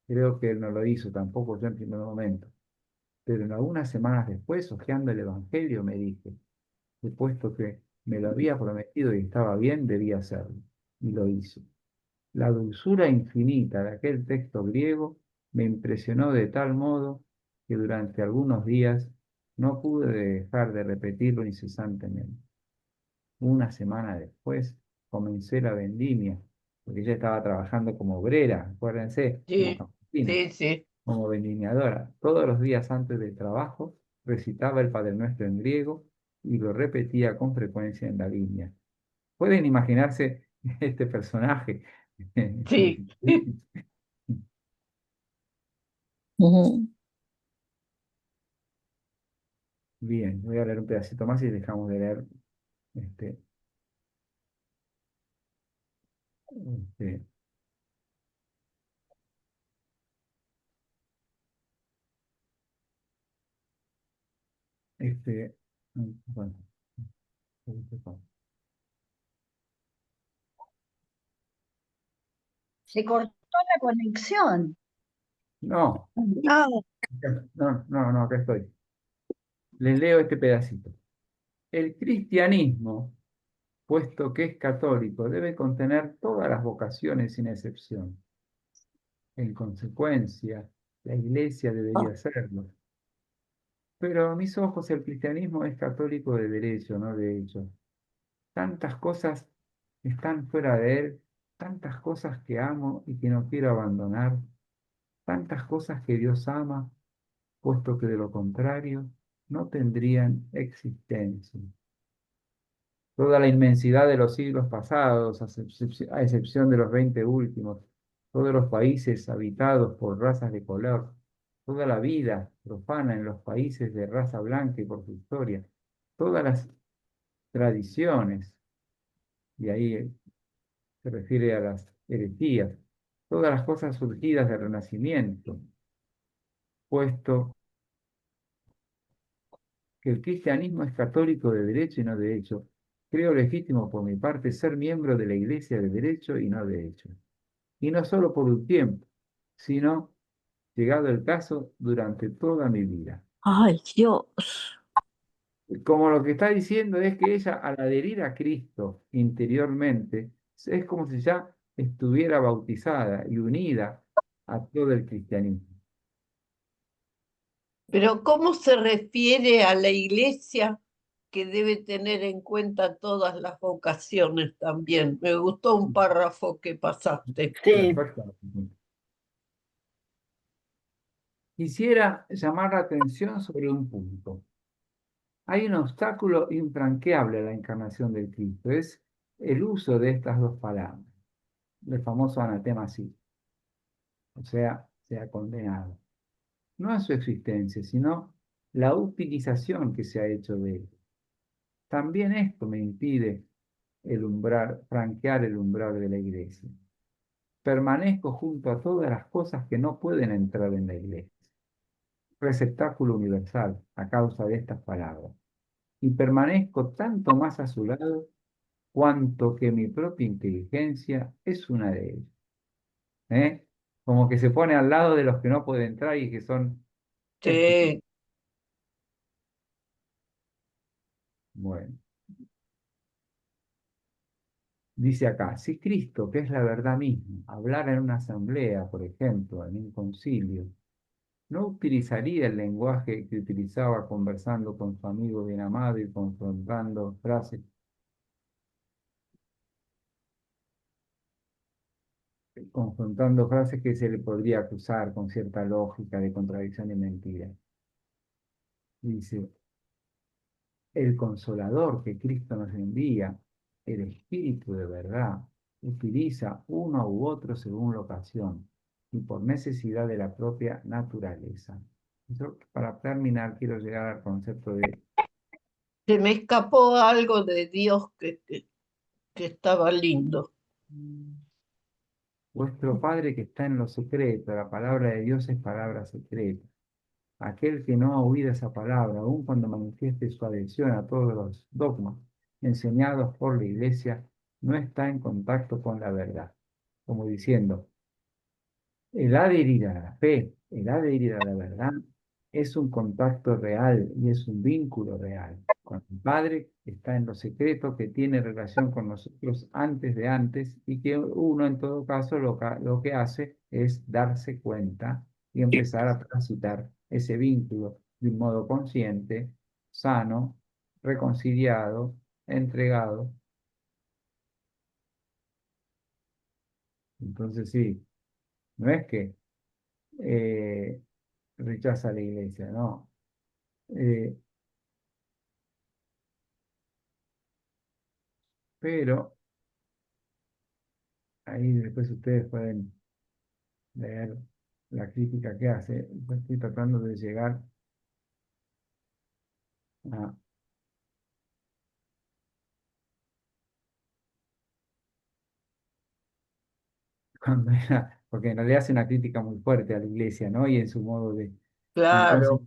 [SPEAKER 2] Creo que él no lo hizo tampoco yo en primer momento, pero en algunas semanas después, hojeando el Evangelio, me dije, que puesto que me lo había prometido y estaba bien, debía hacerlo. Y lo hizo. La dulzura infinita de aquel texto griego me impresionó de tal modo que durante algunos días no pude dejar de repetirlo incesantemente. Una semana después comencé la vendimia, porque ella estaba trabajando como obrera, acuérdense, como
[SPEAKER 6] Sí,
[SPEAKER 2] campesina,
[SPEAKER 6] sí, sí.
[SPEAKER 2] como vendimiadora. Todos los días antes del trabajo recitaba el Padre Nuestro en griego y lo repetía con frecuencia en la viña. ¿Pueden imaginarse este personaje?
[SPEAKER 6] Sí. Ujú.
[SPEAKER 2] Bien, voy a leer un pedacito más y dejamos de leer este, este, bueno,
[SPEAKER 9] Se cortó la conexión.
[SPEAKER 2] no,
[SPEAKER 7] No,
[SPEAKER 2] no, acá estoy. Les leo este pedacito. El cristianismo, puesto que es católico, debe contener todas las vocaciones sin excepción. En consecuencia, la Iglesia debería hacerlo. Pero a mis ojos el cristianismo es católico de derecho, no de hecho. Tantas cosas están fuera de él, tantas cosas que amo y que no quiero abandonar, tantas cosas que Dios ama, puesto que de lo contrario no tendrían existencia. Toda la inmensidad de los siglos pasados, a excepción de los 20 últimos, todos los países habitados por razas de color, toda la vida profana en los países de raza blanca y por su historia, todas las tradiciones, y ahí se refiere a las herejías, todas las cosas surgidas del Renacimiento, puesto que el cristianismo es católico de derecho y no de hecho, creo legítimo por mi parte ser miembro de la Iglesia de derecho y no de hecho. Y no solo por un tiempo, sino, llegado el caso, durante toda mi vida.
[SPEAKER 1] Ay, Dios.
[SPEAKER 2] Como lo que está diciendo es que ella, al adherir a Cristo interiormente, es como si ya estuviera bautizada y unida a todo el cristianismo.
[SPEAKER 6] Pero ¿cómo se refiere a la iglesia que debe tener en cuenta todas las vocaciones también? Me gustó un párrafo que pasaste.
[SPEAKER 4] Sí,
[SPEAKER 2] Perfecto. Quisiera llamar la atención sobre un punto. Hay un obstáculo infranqueable a la encarnación del Cristo, es el uso de estas dos palabras, el famoso anatema sí, o sea condenado. No a su existencia, sino la utilización que se ha hecho de él. También esto me impide franquear el umbral de la iglesia. Permanezco junto a todas las cosas que no pueden entrar en la iglesia. Receptáculo universal a causa de estas palabras. Y permanezco tanto más a su lado cuanto que mi propia inteligencia es una de ellas. ¿Eh? Como que se pone al lado de los que no pueden entrar y que son excluidos.
[SPEAKER 6] Sí,
[SPEAKER 2] Bueno, dice acá, si Cristo, que es la verdad misma, hablara en una asamblea, por ejemplo, en un concilio, no utilizaría el lenguaje que utilizaba conversando con su amigo bien amado y confrontando frases que se le podría acusar con cierta lógica de contradicción y mentira. Dice, el consolador que Cristo nos envía, el Espíritu de verdad, utiliza uno u otro según la ocasión y por necesidad de la propia naturaleza. Yo, para terminar, quiero llegar al concepto de
[SPEAKER 6] se me escapó algo de Dios que estaba lindo.
[SPEAKER 2] vuestro Padre que está en lo secreto. La palabra de Dios es palabra secreta. Aquel que no ha oído esa palabra, aun cuando manifieste su adhesión a todos los dogmas enseñados por la Iglesia, no está en contacto con la verdad. Como diciendo, el adherir a la fe, el adherir a la verdad, es un contacto real y es un vínculo real. Con el Padre está en lo secreto que tiene relación con nosotros antes de antes y que uno en todo caso lo que hace es darse cuenta y empezar a transitar ese vínculo de un modo consciente, sano, reconciliado, entregado. Entonces sí, no es que eh, rechaza a la iglesia, no. Eh, pero ahí después ustedes pueden leer la crítica que hace. Estoy tratando de llegar a... porque en realidad hace una crítica muy fuerte a la iglesia, ¿no? Y en su modo de... Entonces,
[SPEAKER 6] Claro,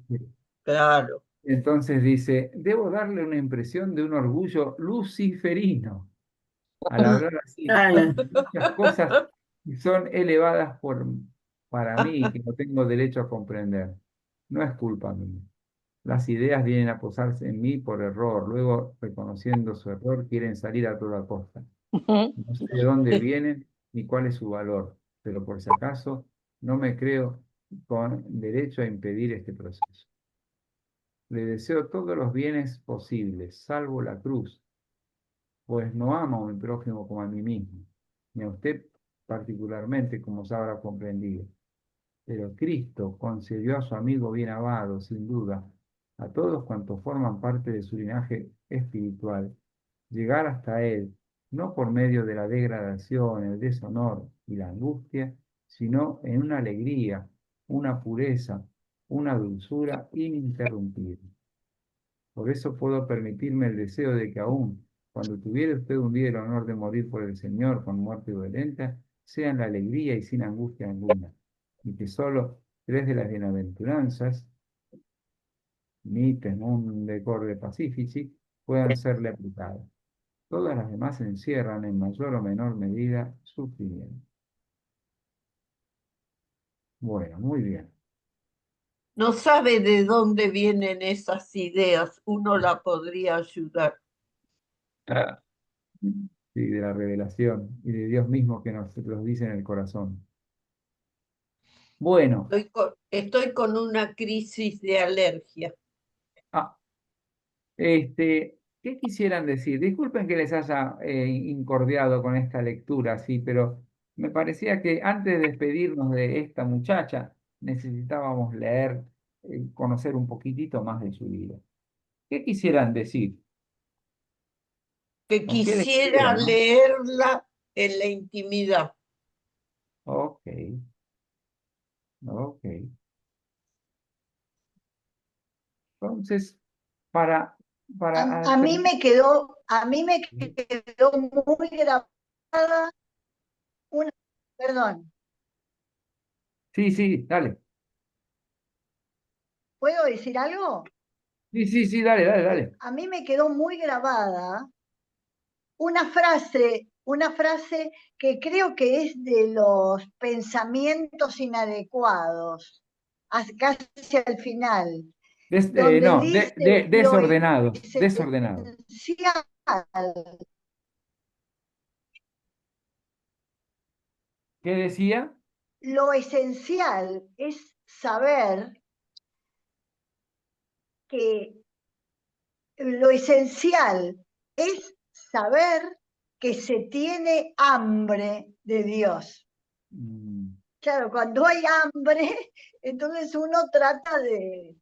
[SPEAKER 6] claro.
[SPEAKER 2] entonces dice, debo darle una impresión de un orgullo luciferino al hablar así.
[SPEAKER 4] Claro.
[SPEAKER 2] Muchas cosas que son elevadas para mí y que no tengo derecho a comprender. No es culpa mía. Las ideas vienen a posarse en mí por error, luego, reconociendo su error, quieren salir a toda costa. No sé de dónde vienen ni cuál es su valor, pero por si acaso no me creo con derecho a impedir este proceso. Le deseo todos los bienes posibles, salvo la cruz, pues no amo a mi prójimo como a mí mismo, ni a usted particularmente, como se habrá comprendido. Pero Cristo concedió a su amigo bien amado, sin duda, a todos cuantos forman parte de su linaje espiritual, llegar hasta Él, no por medio de la degradación, el deshonor y la angustia, sino en una alegría, una pureza, una dulzura ininterrumpible. Por eso puedo permitirme el deseo de que aún cuando tuviera usted un día el honor de morir por el Señor con muerte violenta, sea en la alegría y sin angustia alguna, y que solo 3 de las bienaventuranzas, mites, non decorde pacifici, puedan serle aplicadas. Todas las demás encierran en mayor o menor medida sufrimiento. Bueno, muy bien.
[SPEAKER 6] No sabe de dónde vienen esas ideas, uno la podría ayudar.
[SPEAKER 2] Sí, de la revelación y de Dios mismo que nos los dice en el corazón. Bueno,
[SPEAKER 6] Estoy con una crisis de alergia.
[SPEAKER 2] ¿qué quisieran decir? Disculpen que les haya incordiado con esta lectura, sí, pero me parecía que antes de despedirnos de esta muchacha, necesitábamos leer, conocer un poquitito más de su vida. ¿Qué quisieran decir?
[SPEAKER 6] Que
[SPEAKER 2] ¿Con qué les
[SPEAKER 6] quisiera
[SPEAKER 2] queda, no?
[SPEAKER 6] leerla en la intimidad.
[SPEAKER 2] Ok, ok. Entonces, para,
[SPEAKER 9] A mí me quedó, muy grabada una, perdón,
[SPEAKER 2] Sí, sí, dale.
[SPEAKER 9] ¿puedo decir algo?
[SPEAKER 2] Sí, sí, sí, dale, dale, dale.
[SPEAKER 9] A mí me quedó muy grabada una frase que creo que es de los pensamientos inadecuados, casi al final, donde
[SPEAKER 2] No,
[SPEAKER 9] dice
[SPEAKER 2] desordenados, desordenados.
[SPEAKER 9] esencial,
[SPEAKER 2] ¿Qué decía?
[SPEAKER 9] lo esencial es saber que lo esencial es saber que se tiene hambre de Dios.
[SPEAKER 2] Mm,
[SPEAKER 9] Claro, cuando hay hambre, entonces uno trata de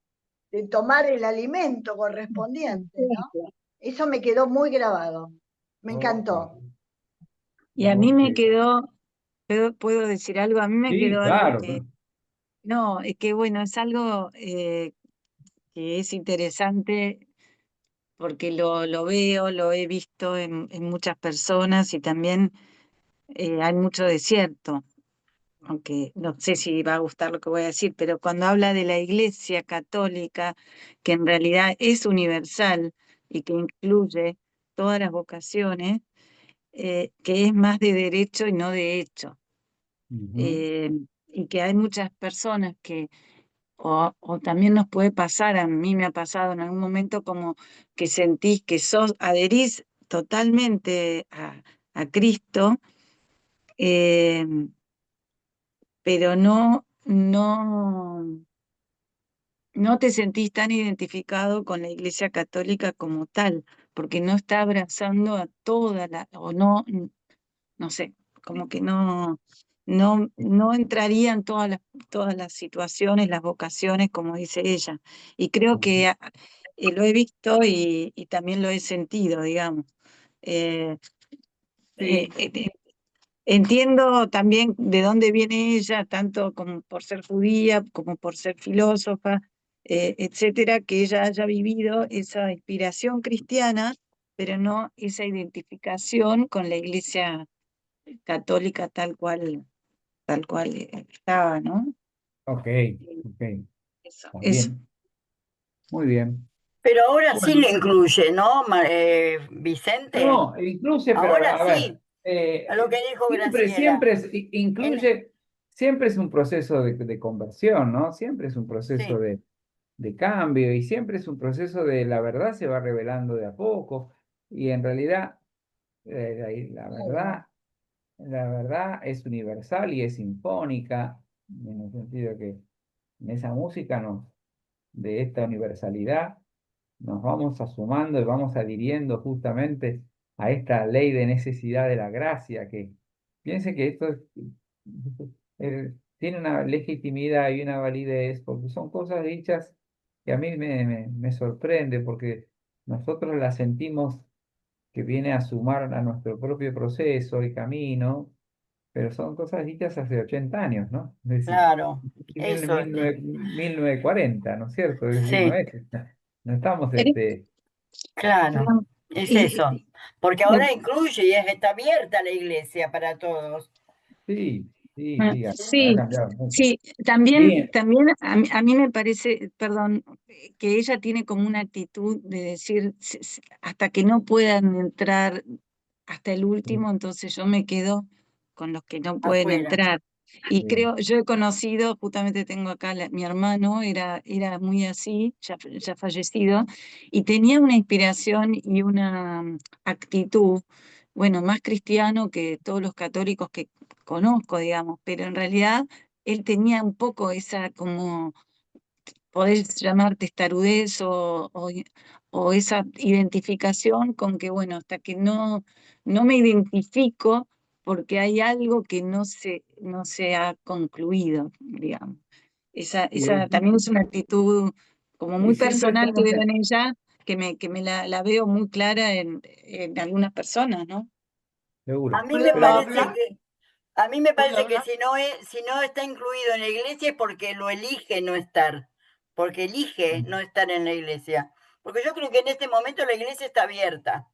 [SPEAKER 9] tomar el alimento correspondiente, ¿no? Eso me quedó muy grabado. Me
[SPEAKER 2] ok,
[SPEAKER 9] encantó.
[SPEAKER 8] Y a mí
[SPEAKER 2] ok.
[SPEAKER 8] me quedó, ¿puedo decir algo? A mí me
[SPEAKER 2] Sí,
[SPEAKER 8] quedó algo
[SPEAKER 2] claro.
[SPEAKER 8] que, no, es que bueno, es algo que es interesante porque lo veo, lo he visto en muchas personas y también hay mucho desierto, aunque no sé si va a gustar lo que voy a decir, pero cuando habla de la Iglesia Católica, que en realidad es universal y que incluye todas las vocaciones, que es más de derecho y no de hecho.
[SPEAKER 2] Ujú,
[SPEAKER 8] Y que hay muchas personas que, o también nos puede pasar, a mí me ha pasado en algún momento como que sentís que adherís totalmente a Cristo, eh, pero no te sentís tan identificado con la Iglesia Católica como tal, porque no está abrazando a o no sé, como que no entrarían todas las situaciones, las vocaciones, como dice ella. Y creo
[SPEAKER 2] ujú,
[SPEAKER 8] que lo he visto y también lo he sentido, digamos. Eh,
[SPEAKER 6] Sí,
[SPEAKER 8] eh, entiendo también de dónde viene ella, tanto como por ser judía, como por ser filósofa, etcétera, que ella haya vivido esa inspiración cristiana, pero no esa identificación con la Iglesia católica tal cual estaba, ¿no?
[SPEAKER 2] Ok, ok,
[SPEAKER 8] Eso,
[SPEAKER 2] está
[SPEAKER 8] eso.
[SPEAKER 2] bien, muy bien.
[SPEAKER 4] Pero ahora sí
[SPEAKER 2] Bueno,
[SPEAKER 4] lo incluye, ¿no, Vicente?
[SPEAKER 2] no, incluye, pero
[SPEAKER 4] Ahora
[SPEAKER 2] a ver,
[SPEAKER 4] sí, a lo que dijo
[SPEAKER 2] siempre,
[SPEAKER 4] Graciela.
[SPEAKER 2] incluye, siempre es un proceso de conversión, ¿no? Siempre es un proceso
[SPEAKER 4] Sí,
[SPEAKER 2] de cambio y siempre es un proceso de la verdad se va revelando de a poco y en realidad la verdad es universal y es sinfónica, en el sentido que en esa música de esta universalidad nos vamos asomando y vamos adhiriendo justamente a esta ley de necesidad de la gracia, que piense que esto tiene una legitimidad y una validez, porque son cosas dichas que a mí me sorprende, porque nosotros las sentimos que viene a sumar a nuestro propio proceso y camino, pero son cosas dichas hace 80 años, ¿no? Es decir,
[SPEAKER 4] claro,
[SPEAKER 2] en
[SPEAKER 4] eso,
[SPEAKER 2] 1940, ¿no es cierto? Es decir,
[SPEAKER 4] sí,
[SPEAKER 2] no estamos,
[SPEAKER 4] claro,
[SPEAKER 8] Perdón.
[SPEAKER 4] es
[SPEAKER 8] Y,
[SPEAKER 4] eso. Porque
[SPEAKER 8] lo-
[SPEAKER 4] ahora incluye y está abierta la iglesia para todos.
[SPEAKER 2] sí, sí, sí, ha
[SPEAKER 8] sí,
[SPEAKER 2] cambiado mucho.
[SPEAKER 8] sí, también,
[SPEAKER 2] Bien,
[SPEAKER 8] también a mí me parece, perdón, que ella tiene como una actitud de decir, hasta que no puedan entrar hasta el último, entonces yo me quedo con los que no pueden
[SPEAKER 4] Afuera.
[SPEAKER 8] entrar. Y
[SPEAKER 2] sí,
[SPEAKER 8] creo, yo he conocido, justamente tengo acá, mi hermano era muy así, ya fallecido, y tenía una inspiración y una actitud, bueno, más cristiano que todos los católicos que conozco, digamos, pero en realidad él tenía un poco esa como podés llamar testarudez o esa identificación con que, bueno, hasta que no me identifico porque hay algo que no se ha concluido, digamos.
[SPEAKER 2] y
[SPEAKER 8] Esa también es una actitud como muy
[SPEAKER 2] siempre
[SPEAKER 8] personal que
[SPEAKER 2] estamos
[SPEAKER 8] veo en ella, que me la veo muy clara en algunas personas, ¿no?
[SPEAKER 4] A
[SPEAKER 2] seguro,
[SPEAKER 4] mí me
[SPEAKER 6] ¿Puedo
[SPEAKER 2] pero
[SPEAKER 4] parece
[SPEAKER 6] hablar?
[SPEAKER 4] que, a mí me
[SPEAKER 6] ¿Puedo
[SPEAKER 4] parece que
[SPEAKER 6] hablar?
[SPEAKER 4] si no está incluido en la iglesia es porque lo elige no estar, porque elige no estar en la iglesia. Porque yo creo que en este momento la iglesia está abierta.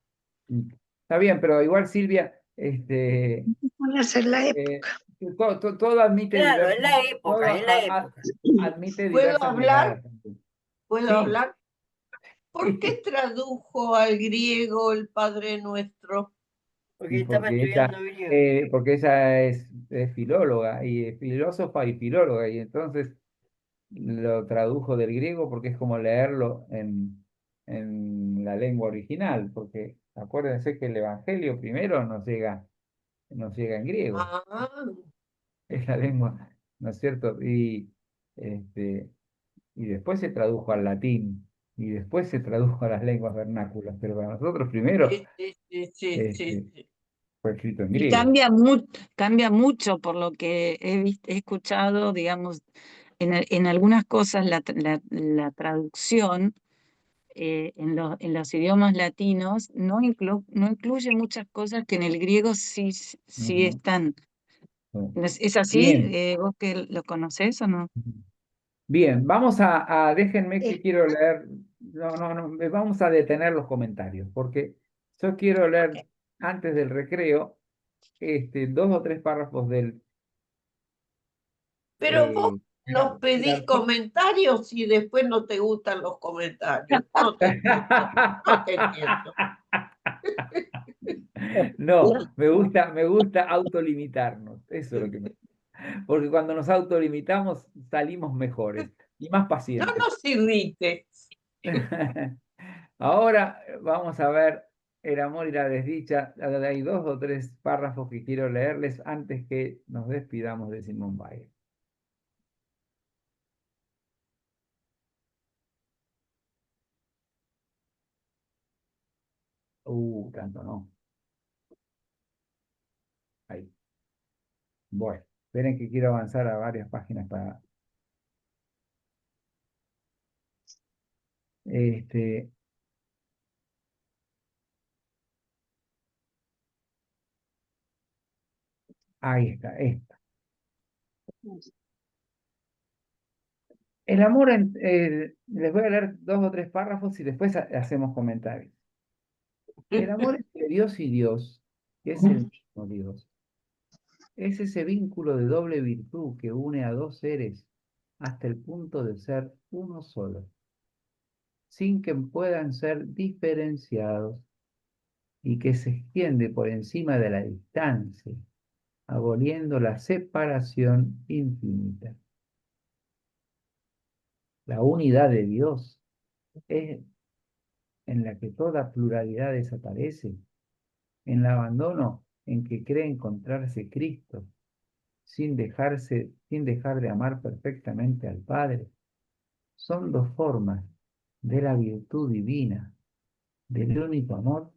[SPEAKER 2] está bien, pero igual Silvia,
[SPEAKER 7] Van a ser la
[SPEAKER 2] eh,
[SPEAKER 7] época.
[SPEAKER 2] todo admite
[SPEAKER 4] Claro,
[SPEAKER 2] diversas,
[SPEAKER 4] es la
[SPEAKER 2] todo
[SPEAKER 4] época, es la época.
[SPEAKER 2] admite
[SPEAKER 6] ¿Puedo
[SPEAKER 2] diversas
[SPEAKER 6] hablar?
[SPEAKER 2] miradas también.
[SPEAKER 6] ¿Puedo
[SPEAKER 2] Sí,
[SPEAKER 6] hablar? ¿Por qué tradujo al griego el Padre Nuestro?
[SPEAKER 4] Porque
[SPEAKER 2] y
[SPEAKER 4] estaba estudiando griego.
[SPEAKER 2] porque ella es filóloga y es filósofa y filóloga, y entonces lo tradujo del griego porque es como leerlo en la lengua original, porque acuérdense que el Evangelio primero nos llega en griego,
[SPEAKER 6] Ah,
[SPEAKER 2] es la lengua, ¿no es cierto? Este, y después se tradujo al latín, y después se tradujo a las lenguas vernáculas, pero para nosotros primero
[SPEAKER 6] sí, sí, sí, sí, sí,
[SPEAKER 2] este,
[SPEAKER 6] sí.
[SPEAKER 2] fue escrito en
[SPEAKER 8] Y
[SPEAKER 2] griego.
[SPEAKER 8] cambia mucho por lo que he escuchado, digamos, en algunas cosas la traducción en los idiomas latinos no incluye muchas cosas que en el griego sí
[SPEAKER 2] Ujú.
[SPEAKER 8] están. Es así?
[SPEAKER 2] Bien.
[SPEAKER 8] ¿Vos que lo conocés o no?
[SPEAKER 2] Bien, déjenme que quiero leer, no, vamos a detener los comentarios, porque yo quiero leer antes del recreo, dos o tres párrafos
[SPEAKER 6] Pero vos
[SPEAKER 2] eh,
[SPEAKER 6] nos
[SPEAKER 2] del
[SPEAKER 6] pedís comentarios y después no te gustan los comentarios. No te entiendo, no te entiendo.
[SPEAKER 2] No, me gusta autolimitarnos, eso es lo que porque cuando nos autolimitamos salimos mejores y más
[SPEAKER 6] No
[SPEAKER 2] pacientes.
[SPEAKER 6] nos irrites.
[SPEAKER 2] Ahora vamos a ver el amor y la desdicha. Hay dos o tres párrafos que quiero leerles antes que nos despidamos de Simón Weil. Tanto no. Ahí. Bueno, esperen que quiero avanzar a varias páginas para... Este, Ahí está, esta. El amor, les voy a leer 2 o 3 párrafos y después hacemos comentarios. El amor entre Dios y Dios, que es el mismo Dios, es ese vínculo de doble virtud que une a 2 seres hasta el punto de ser uno solo, sin que puedan ser diferenciados y que se extiende por encima de la distancia, aboliendo la separación infinita. La unidad de Dios es en la que toda pluralidad desaparece, en el abandono en que cree encontrarse Cristo, sin dejar de amar perfectamente al Padre. Son 2 formas de la virtud divina, del único amor,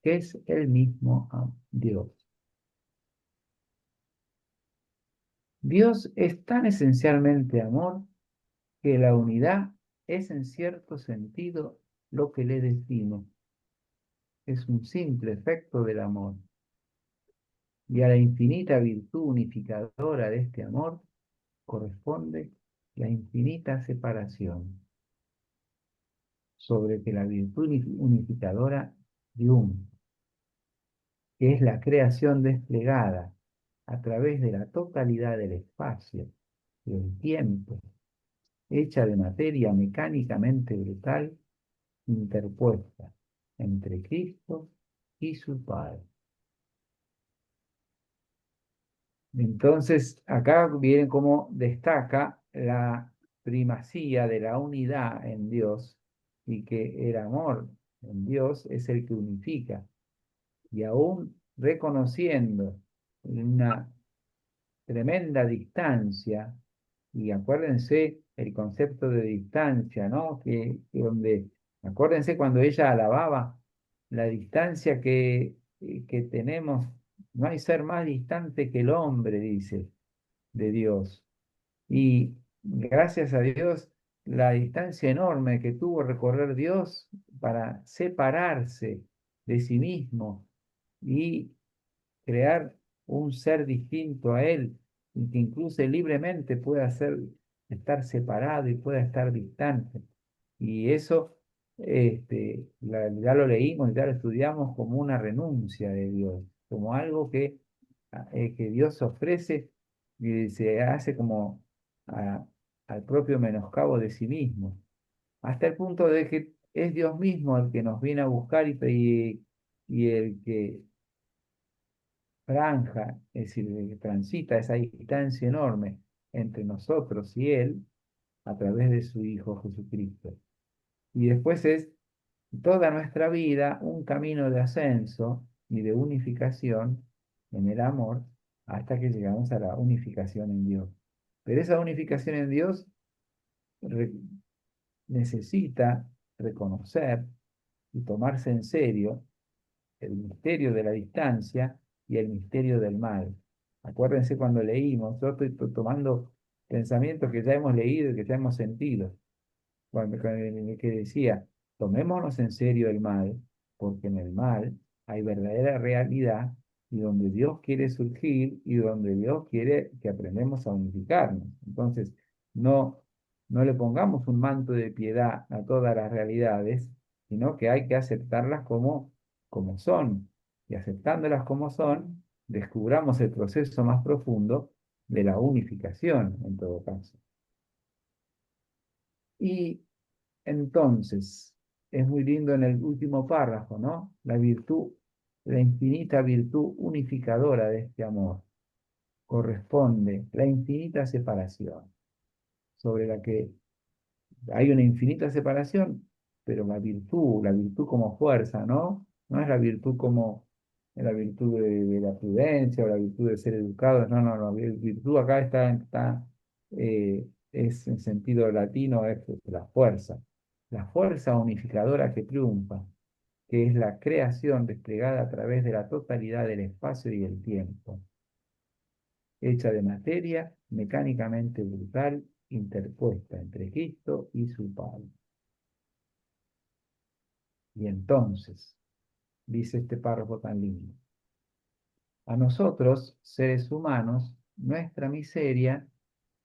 [SPEAKER 2] que es el mismo Dios. Dios es tan esencialmente amor que la unidad es en cierto sentido lo que le define. Es un simple efecto del amor. Y a la infinita virtud unificadora de este amor corresponde la infinita separación, sobre que la virtud unificadora triunfa, que es la creación desplegada a través de la totalidad del espacio y del tiempo, hecha de materia mecánicamente brutal, interpuesta entre Cristo y su Padre. Entonces, acá viene cómo destaca la primacía de la unidad en Dios y que el amor en Dios es el que unifica. Y aún reconociendo una tremenda distancia, y acuérdense el concepto de distancia, ¿no? Acuérdense cuando ella alababa la distancia que tenemos, no hay ser más distante que el hombre, dice, de Dios. Y gracias a Dios, la distancia enorme que tuvo recorrer Dios para separarse de sí mismo y crear un ser distinto a Él, y que incluso libremente pueda estar separado y pueda estar distante. Y eso ya lo leímos, ya lo estudiamos como una renuncia de Dios, como algo que Dios ofrece y se hace como al propio menoscabo de sí mismo, hasta el punto de que es Dios mismo el que nos viene a buscar y el que franja, es decir, el que transita esa distancia enorme entre nosotros y Él a través de su Hijo Jesucristo. Y después es toda nuestra vida un camino de ascenso y de unificación en el amor hasta que llegamos a la unificación en Dios. Pero esa unificación en Dios necesita reconocer y tomarse en serio el misterio de la distancia y el misterio del mal. Acuérdense cuando leímos, yo estoy tomando pensamientos que ya hemos leído y que ya hemos sentido, en el que decía, tomémonos en serio el mal, porque en el mal hay verdadera realidad y donde Dios quiere surgir y donde Dios quiere que aprendamos a unificarnos. Entonces, no le pongamos un manto de piedad a todas las realidades, sino que hay que aceptarlas como son. Y aceptándolas como son, descubramos el proceso más profundo de la unificación, en todo caso. Y entonces, es muy lindo en el último párrafo, ¿no? La infinita virtud unificadora de este amor, corresponde la infinita separación, sobre la que hay una infinita separación, pero la virtud como fuerza, ¿no? No es la virtud como la virtud de la prudencia o la virtud de ser educados, no, la virtud acá es en sentido latino, es la fuerza unificadora que triunfa, que es la creación desplegada a través de la totalidad del espacio y el tiempo, hecha de materia mecánicamente brutal, interpuesta entre Cristo y su Padre. Y entonces, dice este párrafo tan lindo, A nosotros, seres humanos, nuestra miseria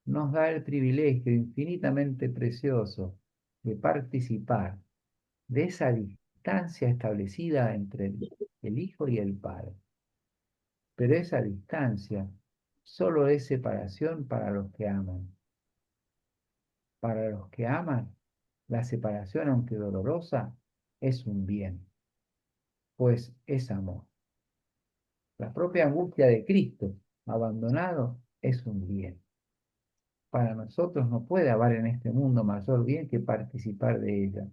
[SPEAKER 2] nos da el privilegio infinitamente precioso de participar de esa distancia establecida entre el Hijo y el Padre. Pero esa distancia solo es separación para los que aman. Para los que aman, la separación, aunque dolorosa, es un bien, pues es amor. La propia angustia de Cristo, abandonado, es un bien. Para nosotros no puede haber en este mundo mayor bien que participar de ella.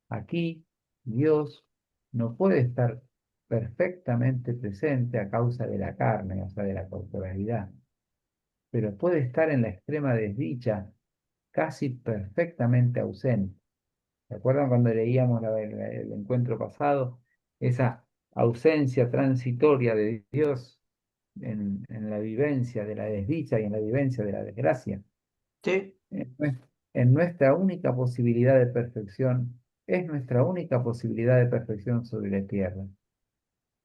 [SPEAKER 2] Aquí, Dios no puede estar perfectamente presente a causa de la carne, o sea, de la corporalidad, pero puede estar en la extrema desdicha, casi perfectamente ausente. ¿Se acuerdan cuando leíamos el encuentro pasado? Esa ausencia transitoria de Dios en la vivencia de la desdicha y en la vivencia de la desgracia.
[SPEAKER 6] Sí.
[SPEAKER 2] En nuestra única posibilidad de perfección, es nuestra única posibilidad de perfección sobre la tierra.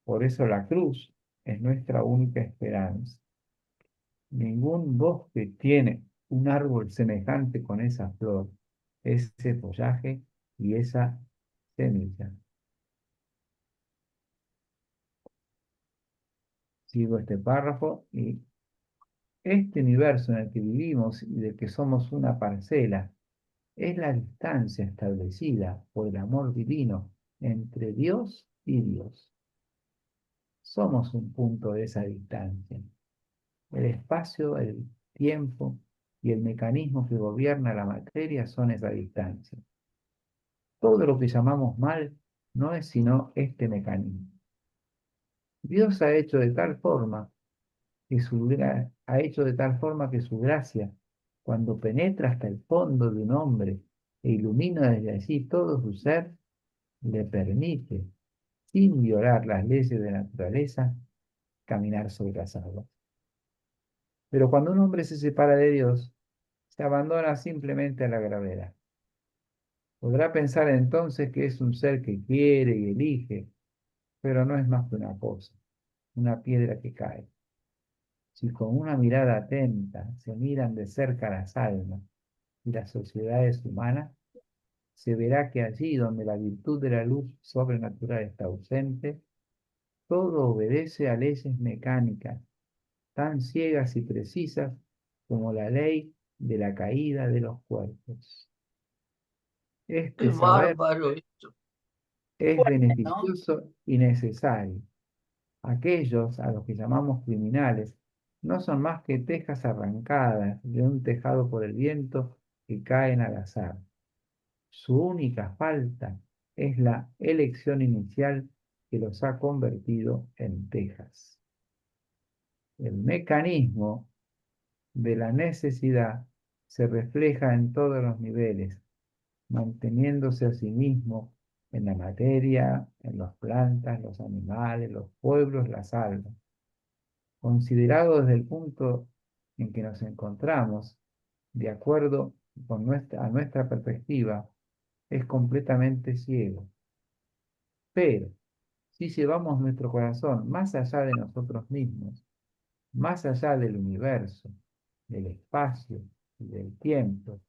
[SPEAKER 2] Por eso la cruz es nuestra única esperanza. Ningún bosque tiene un árbol semejante con esa flor, ese follaje y esa semilla. Sigo este párrafo y este universo en el que vivimos y del que somos una parcela es la distancia establecida por el amor divino entre Dios y Dios. Somos un punto de esa distancia. El espacio, el tiempo y el mecanismo que gobierna la materia son esa distancia. Todo lo que llamamos mal no es sino este mecanismo. Dios ha hecho de tal forma que su gracia, cuando penetra hasta el fondo de un hombre e ilumina desde allí todo su ser, le permite, sin violar las leyes de la naturaleza, caminar sobre las aguas. Pero cuando un hombre se separa de Dios, se abandona simplemente a la gravedad. Podrá pensar entonces que es un ser que quiere y elige, pero no es más que una cosa, una piedra que cae. Si con una mirada atenta se miran de cerca las almas y las sociedades humanas, se verá que allí donde la virtud de la luz sobrenatural está ausente, todo obedece a leyes mecánicas, tan ciegas y precisas como la ley de la caída de los cuerpos.
[SPEAKER 6] Qué
[SPEAKER 2] Este saber
[SPEAKER 6] bárbaro esto.
[SPEAKER 2] es
[SPEAKER 4] Fuerte, ¿no?
[SPEAKER 2] beneficioso y necesario. Aquellos a los que llamamos criminales no son más que tejas arrancadas de un tejado por el viento que caen al azar. Su única falta es la elección inicial que los ha convertido en tejas. El mecanismo de la necesidad se refleja en todos los niveles, manteniéndose a sí mismo en la materia, en las plantas, los animales, los pueblos, las almas. Considerado desde el punto en que nos encontramos, de acuerdo con nuestra perspectiva, es completamente ciego. Pero, si llevamos nuestro corazón más allá de nosotros mismos, más allá del universo, del espacio y del tiempo,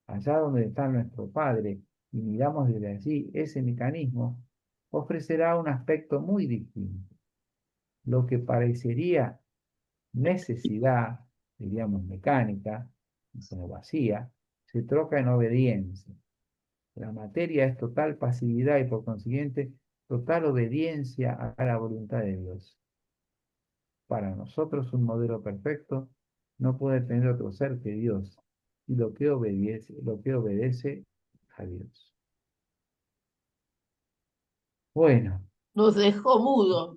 [SPEAKER 2] allá donde está nuestro Padre, y miramos desde allí ese mecanismo, ofrecerá un aspecto muy distinto. Lo que parecería necesidad, diríamos mecánica, como vacía, se troca en obediencia. La materia es total pasividad y por consiguiente total obediencia a la voluntad de Dios. Para nosotros un modelo perfecto no puede tener otro ser que Dios y lo que obedece a Dios. Bueno,
[SPEAKER 6] Nos dejó mudo.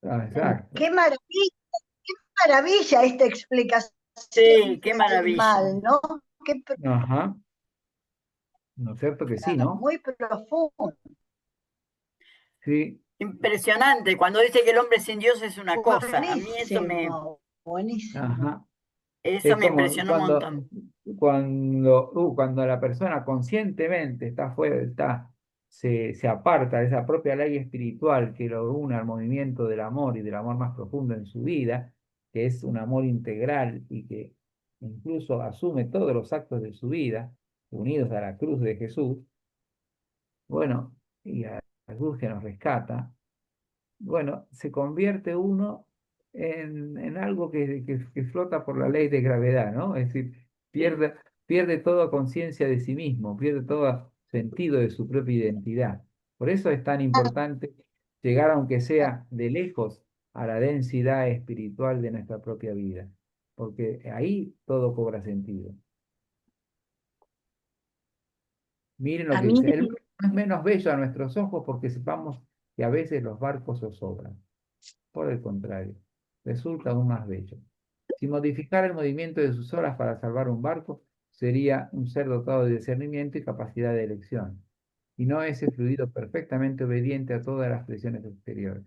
[SPEAKER 2] exacto.
[SPEAKER 9] Qué maravilla esta explicación
[SPEAKER 4] Sí, qué
[SPEAKER 9] del
[SPEAKER 4] maravilla.
[SPEAKER 9] mal, ¿no? Qué
[SPEAKER 2] Ajá. ¿No es cierto que sí, no?
[SPEAKER 9] muy profundo.
[SPEAKER 2] Sí,
[SPEAKER 4] Impresionante, cuando dice que el hombre sin Dios es una cosa. A mí
[SPEAKER 9] Buenísimo, buenísimo.
[SPEAKER 2] ajá.
[SPEAKER 4] eso
[SPEAKER 2] Es
[SPEAKER 4] me
[SPEAKER 2] como
[SPEAKER 4] impresionó un montón.
[SPEAKER 2] cuando la persona conscientemente está se aparta de esa propia ley espiritual que lo une al movimiento del amor y del amor más profundo en su vida, que es un amor integral y que incluso asume todos los actos de su vida, unidos a la cruz de Jesús, bueno, y a la cruz que nos rescata, bueno, se convierte uno en algo que flota por la ley de gravedad, ¿no? Es decir, pierde toda conciencia de sí mismo, pierde todo sentido de su propia identidad. Por eso es tan importante llegar, aunque sea de lejos, a la densidad espiritual de nuestra propia vida, porque ahí todo cobra sentido. Miren lo
[SPEAKER 8] A
[SPEAKER 2] que
[SPEAKER 8] mí,
[SPEAKER 2] dice, el mundo no es menos bello a nuestros ojos porque sepamos que a veces los barcos zozobran. Por el contrario, resulta aún más bello. Si modificara el movimiento de sus olas para salvar un barco, sería un ser dotado de discernimiento y capacidad de elección, y no ese fluido perfectamente obediente a todas las presiones exteriores.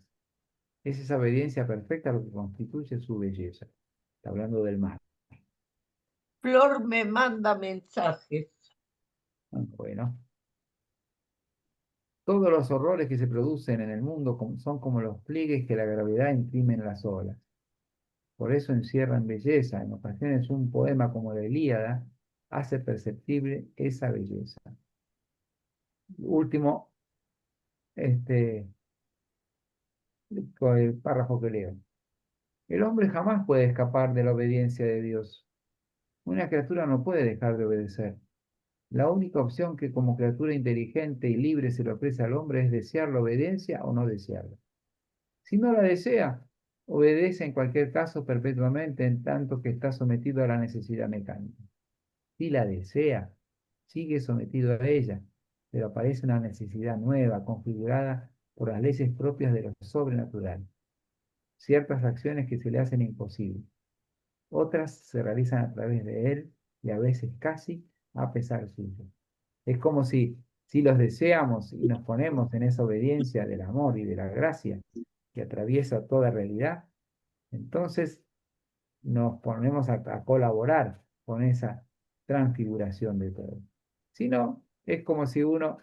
[SPEAKER 2] Es esa obediencia perfecta lo que constituye su belleza. Está hablando del mar.
[SPEAKER 6] Flor me manda mensajes.
[SPEAKER 2] Bueno, todos los horrores que se producen en el mundo son como los pliegues que la gravedad imprime en las olas. Por eso encierran belleza. En ocasiones un poema como la Ilíada hace perceptible esa belleza. Último, con el párrafo que leo. El hombre jamás puede escapar de la obediencia de Dios. Una criatura no puede dejar de obedecer. La única opción que como criatura inteligente y libre se le ofrece al hombre es desear la obediencia o no desearla. Si no la desea, obedece en cualquier caso perpetuamente en tanto que está sometido a la necesidad mecánica. Si la desea, sigue sometido a ella, pero aparece una necesidad nueva, configurada por las leyes propias de lo sobrenatural. Ciertas acciones que se le hacen imposibles. Otras se realizan a través de él y a veces casi a pesar suyo. Es como si los deseamos y nos ponemos en esa obediencia del amor y de la gracia que atraviesa toda realidad, entonces nos ponemos a colaborar con esa transfiguración de todo. Si no, es como si uno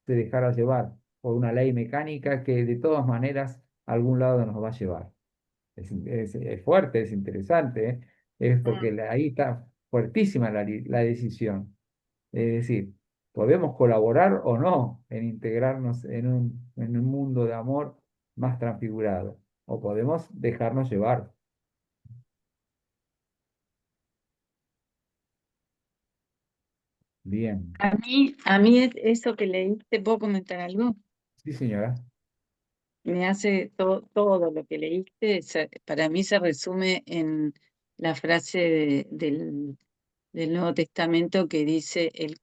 [SPEAKER 2] se dejara llevar por una ley mecánica que de todas maneras a algún lado nos va a llevar. Es fuerte, es interesante, ¿eh? Es porque ahí está fuertísima la decisión. Es decir, podemos colaborar o no en integrarnos en un mundo de amor más transfigurado, o podemos dejarnos llevar. Bien,
[SPEAKER 8] a mí eso que leíste, ¿puedo comentar algo?
[SPEAKER 2] sí señora.
[SPEAKER 8] Me hace todo lo que leíste, para mí se resume en la frase del Nuevo Testamento que dice el,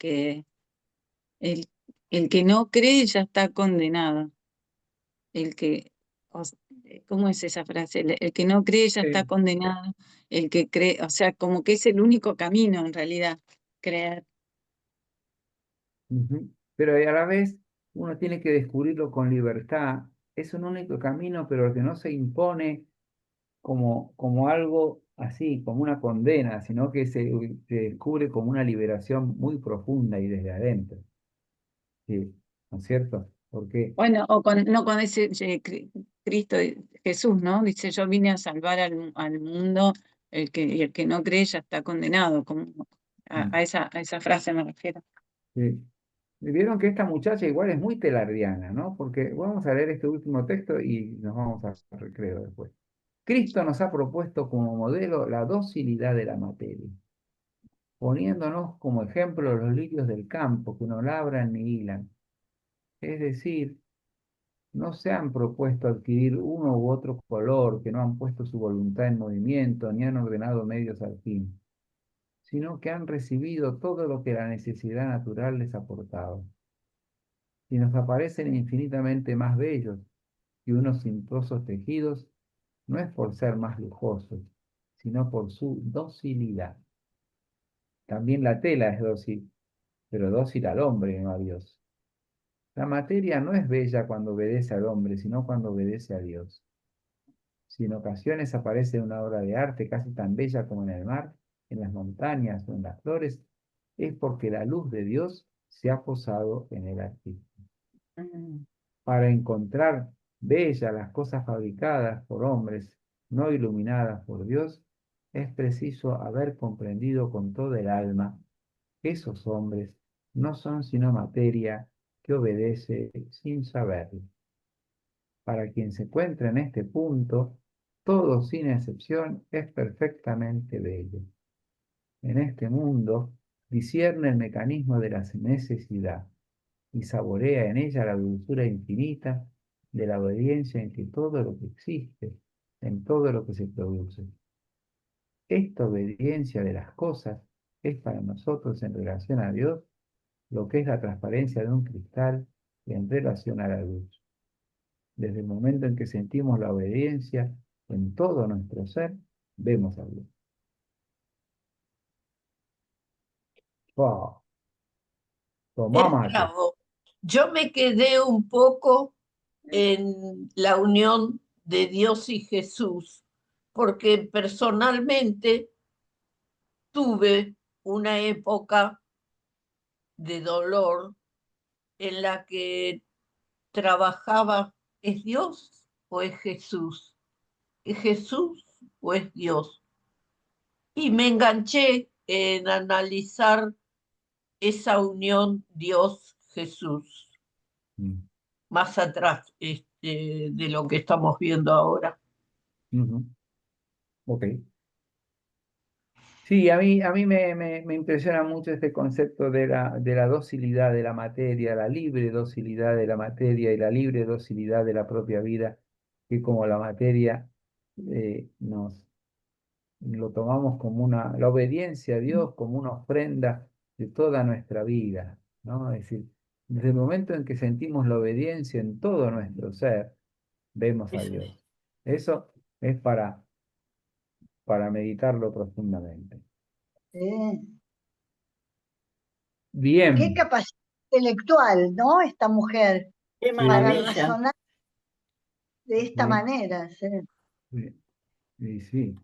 [SPEAKER 8] el que no cree ya está condenado. El que, ¿cómo es esa frase? El que no cree ya está condenado. El que cree, o sea, como que es el único camino en realidad, creer.
[SPEAKER 2] Ujú. Pero a la vez uno tiene que descubrirlo con libertad. Es un único camino, pero que no se impone como algo así, como una condena, sino que se descubre como una liberación muy profunda y desde adentro. Sí, ¿no es cierto? Porque
[SPEAKER 8] Bueno, no con ese Cristo, Jesús, ¿no? Dice, yo vine a salvar al mundo, y el que no cree ya está condenado, como a esa frase me refiero.
[SPEAKER 2] sí. Vieron que esta muchacha igual es muy telardiana, ¿no? Porque vamos a leer este último texto y nos vamos al recreo después. Cristo nos ha propuesto como modelo la docilidad de la materia, poniéndonos como ejemplo los lirios del campo que no labran ni hilan. Es decir, no se han propuesto adquirir uno u otro color, que no han puesto su voluntad en movimiento ni han ordenado medios al fin, sino que han recibido todo lo que la necesidad natural les ha aportado. Y nos aparecen infinitamente más bellos que unos suntuosos tejidos, no es por ser más lujosos, sino por su docilidad. También la tela es dócil, pero dócil al hombre, no a Dios. La materia no es bella cuando obedece al hombre, sino cuando obedece a Dios. Si en ocasiones aparece una obra de arte casi tan bella como en el mar, en las montañas o en las flores, es porque la luz de Dios se ha posado en el artista. Para encontrar bellas las cosas fabricadas por hombres, no iluminadas por Dios, es preciso haber comprendido con todo el alma que esos hombres no son sino materia que obedece sin saberlo. Para quien se encuentra en este punto, todo sin excepción es perfectamente bello. En este mundo discierne el mecanismo de la necesidad y saborea en ella la dulzura infinita de la obediencia en que todo lo que existe, en todo lo que se produce. Esta obediencia de las cosas es para nosotros en relación a Dios lo que es la transparencia de un cristal en relación a la luz. Desde el momento en que sentimos la obediencia en todo nuestro ser, vemos a Dios. ¡Wow! Tomá
[SPEAKER 6] Es
[SPEAKER 2] mate.
[SPEAKER 6] bravo. Yo me quedé un poco en la unión de Dios y Jesús, porque personalmente tuve una época de dolor en la que trabajaba, ¿es Dios o es Jesús? ¿Es Jesús o es Dios? Y me enganché en analizar esa unión Dios-Jesús,
[SPEAKER 2] Mm.
[SPEAKER 6] más atrás de lo que estamos viendo ahora.
[SPEAKER 2] Ujú. Ok. Sí, a mí me impresiona mucho este concepto de la docilidad de la materia, la libre docilidad de la materia y la libre docilidad de la propia vida, que como la materia nos lo tomamos como la obediencia a Dios como una ofrenda de toda nuestra vida, ¿no? Es decir, desde el momento en que sentimos la obediencia en todo nuestro ser, vemos a
[SPEAKER 6] Eso
[SPEAKER 2] Dios.
[SPEAKER 6] es.
[SPEAKER 2] Eso es para meditarlo profundamente.
[SPEAKER 9] Qué
[SPEAKER 2] Bien.
[SPEAKER 9] capacidad intelectual, ¿no? Esta mujer,
[SPEAKER 4] Qué
[SPEAKER 2] Sí,
[SPEAKER 9] para
[SPEAKER 4] maravilla.
[SPEAKER 9] razonar de esta
[SPEAKER 2] sí,
[SPEAKER 9] manera. Sí.
[SPEAKER 2] sí, sí, sí.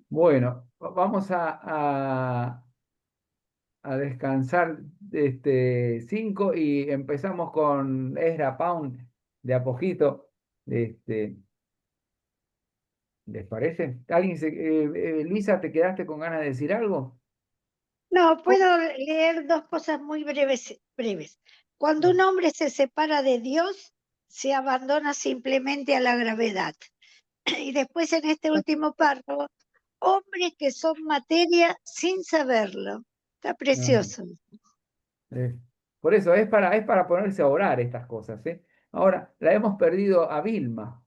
[SPEAKER 2] Bueno, vamos a descansar 5 y empezamos con Ezra Pound de a poquito. Este, ¿Les parece? Luisa, ¿te quedaste con ganas de decir algo?
[SPEAKER 7] No, puedo leer dos cosas muy breves. Cuando un hombre se separa de Dios, se abandona simplemente a la gravedad. Y después en este último párrafo, hombres que son materia sin saberlo. Está
[SPEAKER 2] Ah,
[SPEAKER 7] precioso.
[SPEAKER 2] eh, por eso, es para ponerse a orar estas cosas, ¿eh? Ahora, la hemos perdido a Vilma.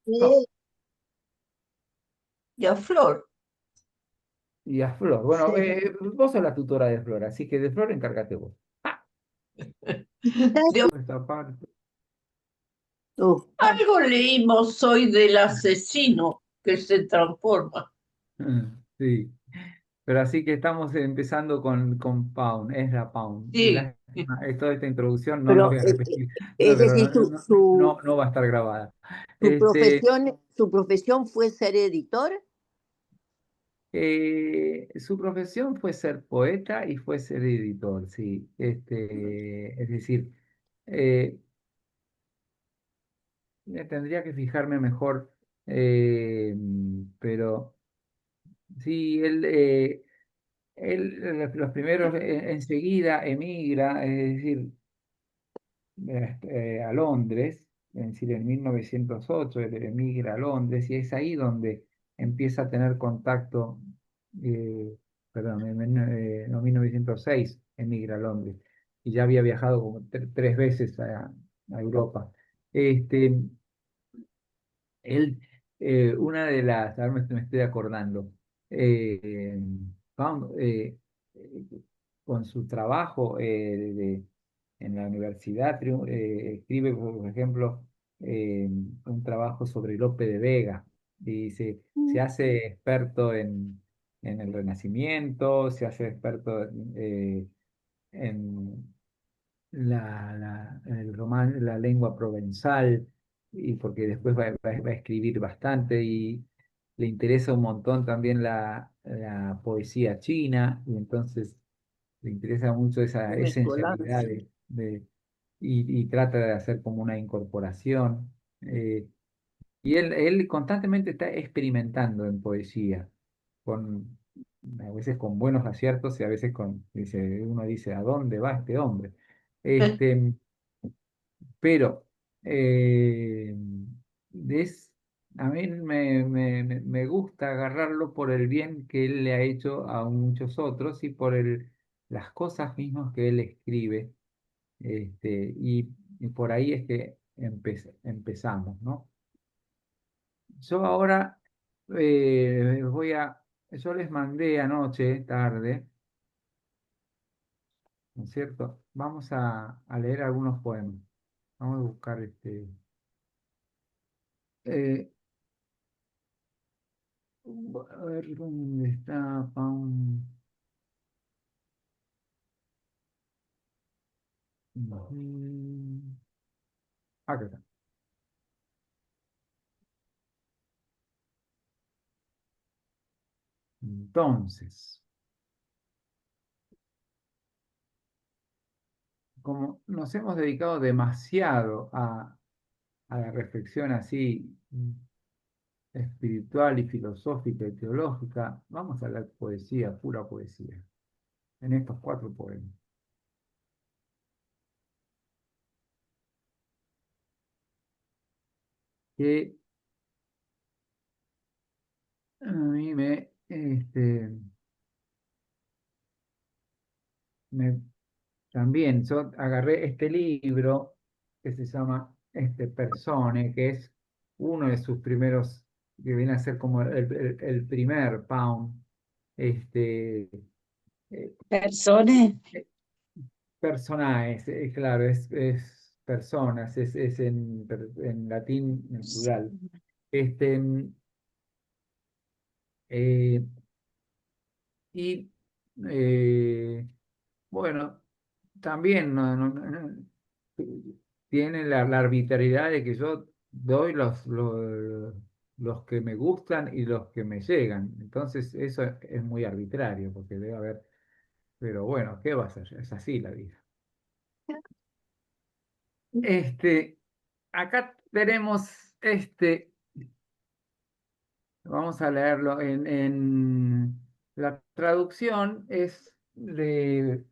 [SPEAKER 2] No,
[SPEAKER 6] Y a Flor,
[SPEAKER 2] y a Flor. Bueno,
[SPEAKER 9] Sí.
[SPEAKER 2] vos sos la tutora de Flor, así que de Flor encárgate vos.
[SPEAKER 6] de
[SPEAKER 2] Esta parte.
[SPEAKER 6] algo leímos hoy del asesino que se transforma.
[SPEAKER 2] Sí. Pero así que estamos empezando con Pound, Ezra Pound.
[SPEAKER 6] Sí,
[SPEAKER 2] Toda esta introducción no la
[SPEAKER 1] Pero,
[SPEAKER 2] voy a repetir, no,
[SPEAKER 1] es
[SPEAKER 2] pero
[SPEAKER 1] decir,
[SPEAKER 2] no va a estar grabada.
[SPEAKER 1] su profesión fue ser editor.
[SPEAKER 2] Su profesión fue ser poeta y fue ser editor, sí. Es decir, eh, tendría que fijarme mejor, pero sí, los primeros enseguida emigra, es decir, a Londres, es decir, en 1908 él emigra a Londres y es ahí donde empieza a tener contacto, perdón, no, 1906 emigra a Londres y ya había viajado como 3 veces a Europa. Este, él, una de las, ahora me estoy acordando, eh, Pound, con su trabajo en la universidad, escribe, por ejemplo, un trabajo sobre Lope de Vega y se hace experto en el Renacimiento, se hace experto en la lengua provenzal, y porque después va a escribir bastante y le interesa un montón también la poesía china, y entonces le interesa mucho esa
[SPEAKER 8] Mezcolanza.
[SPEAKER 2] sensibilidad y trata de hacer como una incorporación. Y él constantemente está experimentando en poesía, a veces con buenos aciertos y a veces uno dice, ¿a dónde va este hombre? Este, pero eh, es, a mí me gusta agarrarlo por el bien que él le ha hecho a muchos otros y por las cosas mismas que él escribe. Y por ahí es que empezamos, ¿no? Yo ahora yo les mandé anoche, tarde, ¿no es cierto? Vamos a leer algunos poemas. Vamos a buscar eh, a ver dónde está Paun. Ujú. Acá está. Entonces, como nos hemos dedicado demasiado a la reflexión así espiritual y filosófica y teológica, vamos a la poesía, pura poesía, en estos 4 poemas. Que a mí también yo agarré este libro que se llama Persone, que es uno de sus primeros, que viene a ser como el primer Pound. Este,
[SPEAKER 8] Personas.
[SPEAKER 2] Personaes, claro, es personas, es en latín en plural. Este, eh, y bueno, también tiene la arbitrariedad de que yo doy los que me gustan y los que me llegan. Entonces eso es muy arbitrario, porque debe haber, pero bueno, ¿qué va a hacer? Es así la vida. Este, acá tenemos vamos a leerlo la traducción es de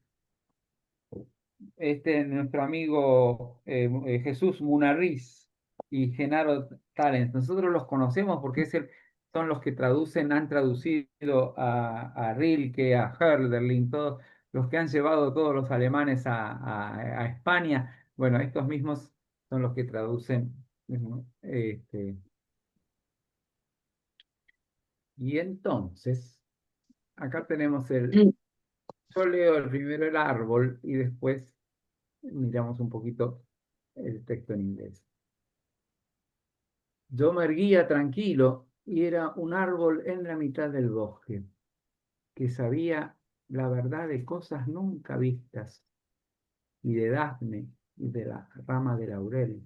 [SPEAKER 2] nuestro amigo Jesús Munarriz y Genaro Talent. Nosotros los conocemos porque son los que han traducido a Rilke, a Hölderlin, todos los que han llevado todos los alemanes a España. Bueno, estos mismos son los que traducen. Y entonces, acá tenemos yo leo primero el árbol y después miramos un poquito el texto en inglés. Yo me erguía tranquilo y era un árbol en la mitad del bosque, que sabía la verdad de cosas nunca vistas, y de Dafne y de la rama de laurel,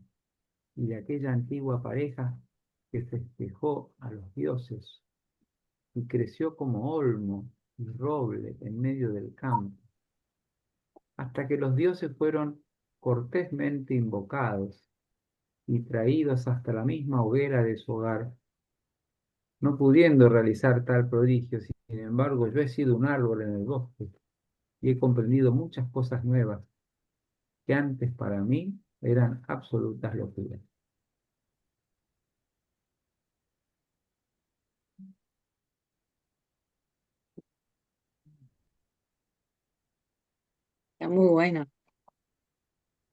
[SPEAKER 2] y de aquella antigua pareja que festejó a los dioses y creció como olmo y roble en medio del campo, hasta que los dioses fueron cortésmente invocados y traídos hasta la misma hoguera de su hogar, no pudiendo realizar tal prodigio. Sin embargo, yo he sido un árbol en el bosque y he comprendido muchas cosas nuevas que antes para mí eran absolutas locuras.
[SPEAKER 8] Está muy bueno.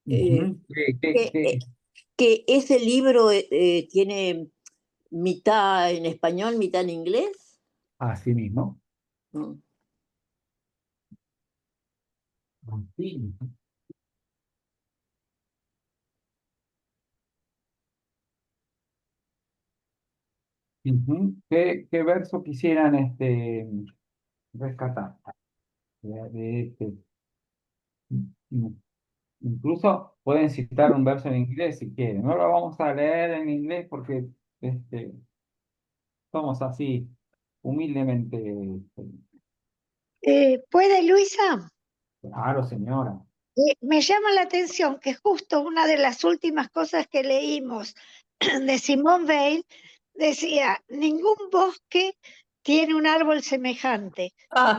[SPEAKER 1] Eh,
[SPEAKER 2] ¿Qué,
[SPEAKER 1] que, que ese libro tiene mitad en español, mitad en inglés.
[SPEAKER 2] Así mismo.
[SPEAKER 1] Mm.
[SPEAKER 2] Sí. Ujú. ¿Qué verso quisieran rescatar de este? Mm, Incluso pueden citar un verso en inglés si quieren. No lo vamos a leer en inglés porque este, somos así, humildemente.
[SPEAKER 7] ¿Puede, Luisa?
[SPEAKER 2] Claro, señora.
[SPEAKER 7] Me llama la atención que justo una de las últimas cosas que leímos de Simone Weil decía, ningún bosque tiene un árbol semejante,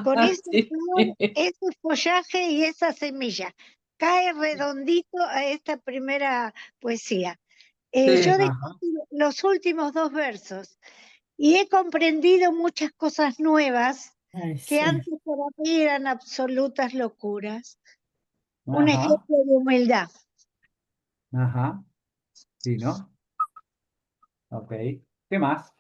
[SPEAKER 7] con esa
[SPEAKER 6] Sí.
[SPEAKER 7] flor, ese follaje y esa semilla. Cae redondito a esta primera poesía.
[SPEAKER 6] Sí.
[SPEAKER 7] Yo
[SPEAKER 2] Ajá.
[SPEAKER 7] descubrí los últimos dos versos y he comprendido muchas cosas nuevas
[SPEAKER 4] Ay,
[SPEAKER 7] que
[SPEAKER 4] sí.
[SPEAKER 7] antes para mí eran absolutas locuras. Un
[SPEAKER 2] Ajá.
[SPEAKER 7] ejemplo de humildad.
[SPEAKER 2] Ajá. Sí, ¿no? Ok. ¿Qué más?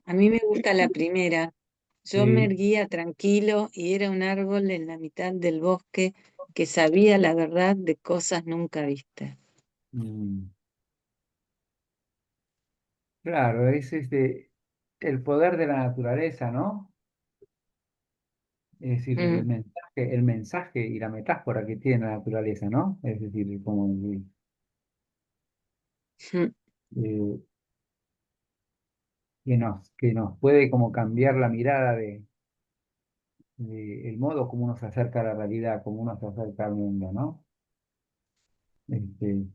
[SPEAKER 8] A mí me gusta la primera. Yo me
[SPEAKER 2] Sí.
[SPEAKER 8] erguía tranquilo y era un árbol en la mitad del bosque que sabía la verdad de cosas nunca vistas.
[SPEAKER 2] Mm, claro, es el poder de la naturaleza, ¿no? Es decir,
[SPEAKER 8] Mm,
[SPEAKER 2] el mensaje y la metáfora que tiene la naturaleza, ¿no? Es decir, como
[SPEAKER 8] mm.
[SPEAKER 2] eh, que nos puede como cambiar la mirada de el modo como uno se acerca a la realidad, como uno se acerca al mundo, ¿no? Este,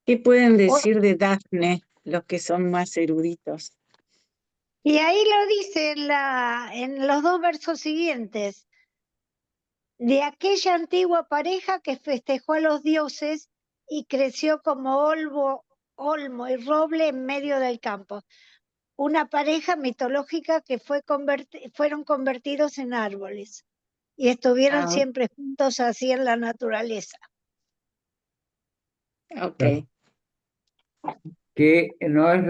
[SPEAKER 8] ¿Qué pueden
[SPEAKER 7] O-
[SPEAKER 8] decir de Dafne los que son más eruditos?
[SPEAKER 7] Y ahí lo dice en los dos versos siguientes, de aquella antigua pareja que festejó a los dioses y creció como olmo y roble en medio del campo. Una pareja mitológica que fueron convertidos en árboles y estuvieron
[SPEAKER 8] Ah,
[SPEAKER 7] siempre juntos así en la naturaleza.
[SPEAKER 8] ok.
[SPEAKER 2] que no es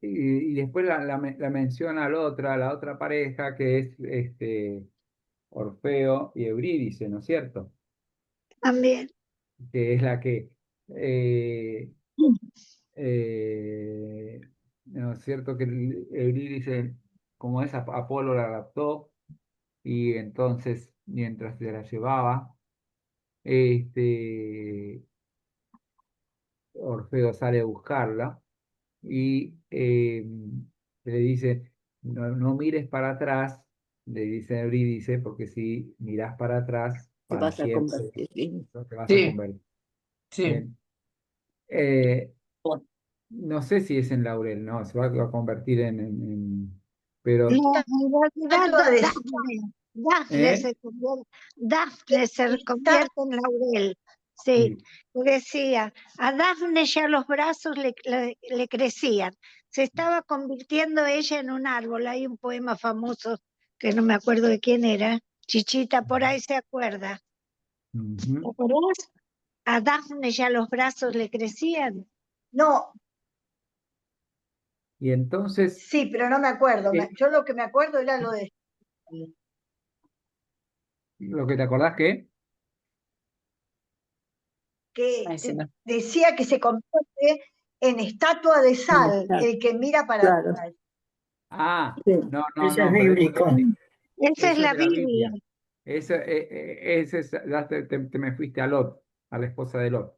[SPEAKER 2] y después la menciona la otra pareja que es Orfeo y Eurídice, ¿no es cierto?
[SPEAKER 7] También.
[SPEAKER 2] Que es la que eh, ¿no es cierto? Que Eurídice, como es Apolo la raptó y entonces mientras se la llevaba, este, Orfeo sale a buscarla y le dice, no mires para atrás, le dice Eurídice, porque si miras para atrás,
[SPEAKER 1] Te
[SPEAKER 2] para
[SPEAKER 1] vas a
[SPEAKER 2] siempre
[SPEAKER 1] convertir en...
[SPEAKER 2] te vas a
[SPEAKER 6] Sí,
[SPEAKER 2] convertir.
[SPEAKER 6] sí.
[SPEAKER 2] Bien. Eh, no sé si es en Laurel, no, se va a convertir pero,
[SPEAKER 7] En realidad,
[SPEAKER 9] Estatua de sal,
[SPEAKER 2] ¿eh?
[SPEAKER 7] Dafne se
[SPEAKER 9] estatua
[SPEAKER 7] convierte en laurel. Sí,
[SPEAKER 2] Sí.
[SPEAKER 7] decía, a Dafne ya los brazos le crecían. Se estaba convirtiendo ella en un árbol. Hay un poema famoso que no me acuerdo de quién era. Chichita por ahí se acuerda. ¿Te
[SPEAKER 2] Ujú.
[SPEAKER 7] acordás? A Dafne ya los brazos le crecían.
[SPEAKER 9] no,
[SPEAKER 2] Y entonces,
[SPEAKER 9] sí, pero no me acuerdo.
[SPEAKER 2] eh,
[SPEAKER 9] Yo lo que me acuerdo era lo de
[SPEAKER 2] lo que te acordás que,
[SPEAKER 9] que
[SPEAKER 8] Ay, se me-
[SPEAKER 9] decía que se convierte en estatua de sal,
[SPEAKER 1] Está,
[SPEAKER 9] el que mira para
[SPEAKER 1] claro,
[SPEAKER 9] atrás.
[SPEAKER 1] sí,
[SPEAKER 2] no,
[SPEAKER 1] eso es
[SPEAKER 2] pero
[SPEAKER 1] bíblico.
[SPEAKER 7] Esa es
[SPEAKER 2] eso es
[SPEAKER 7] la
[SPEAKER 2] de la
[SPEAKER 7] Biblia.
[SPEAKER 2] Biblia. Ese es, ya te me fuiste a Lot, a la esposa de Lot.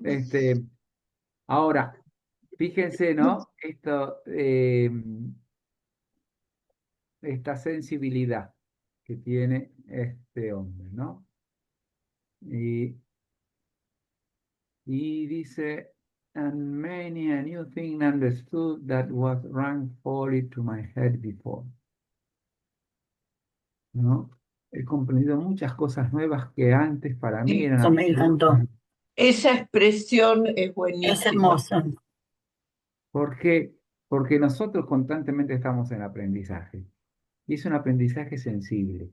[SPEAKER 2] Este, ahora, fíjense, ¿no? Esta sensibilidad que tiene este hombre, ¿no? Y, y dice, and many a new thing understood that was rang folly to my head before, ¿no? He comprendido muchas cosas nuevas que antes para mí
[SPEAKER 6] Sí,
[SPEAKER 2] eran
[SPEAKER 4] Eso me encantó.
[SPEAKER 6] esa expresión es
[SPEAKER 4] Es
[SPEAKER 6] buenísima.
[SPEAKER 4] hermoso.
[SPEAKER 2] ¿Por qué? Porque nosotros constantemente estamos en aprendizaje. Y es un aprendizaje sensible.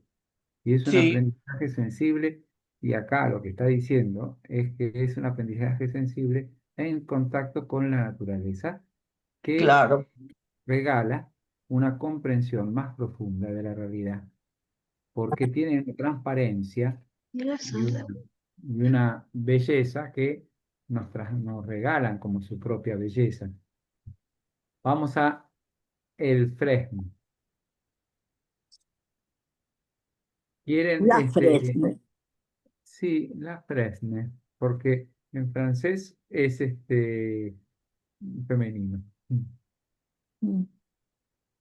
[SPEAKER 2] Y es un
[SPEAKER 6] Sí,
[SPEAKER 2] aprendizaje sensible, y acá lo que está diciendo es que es un aprendizaje sensible en contacto con la naturaleza que
[SPEAKER 6] claro.
[SPEAKER 2] regala una comprensión más profunda de la realidad, porque tiene una transparencia y una belleza que nos regalan como su propia belleza. Vamos a el fresno. Quieren,
[SPEAKER 1] La Fresne.
[SPEAKER 2] sí, la fresne, porque en francés es femenino.
[SPEAKER 1] Mm.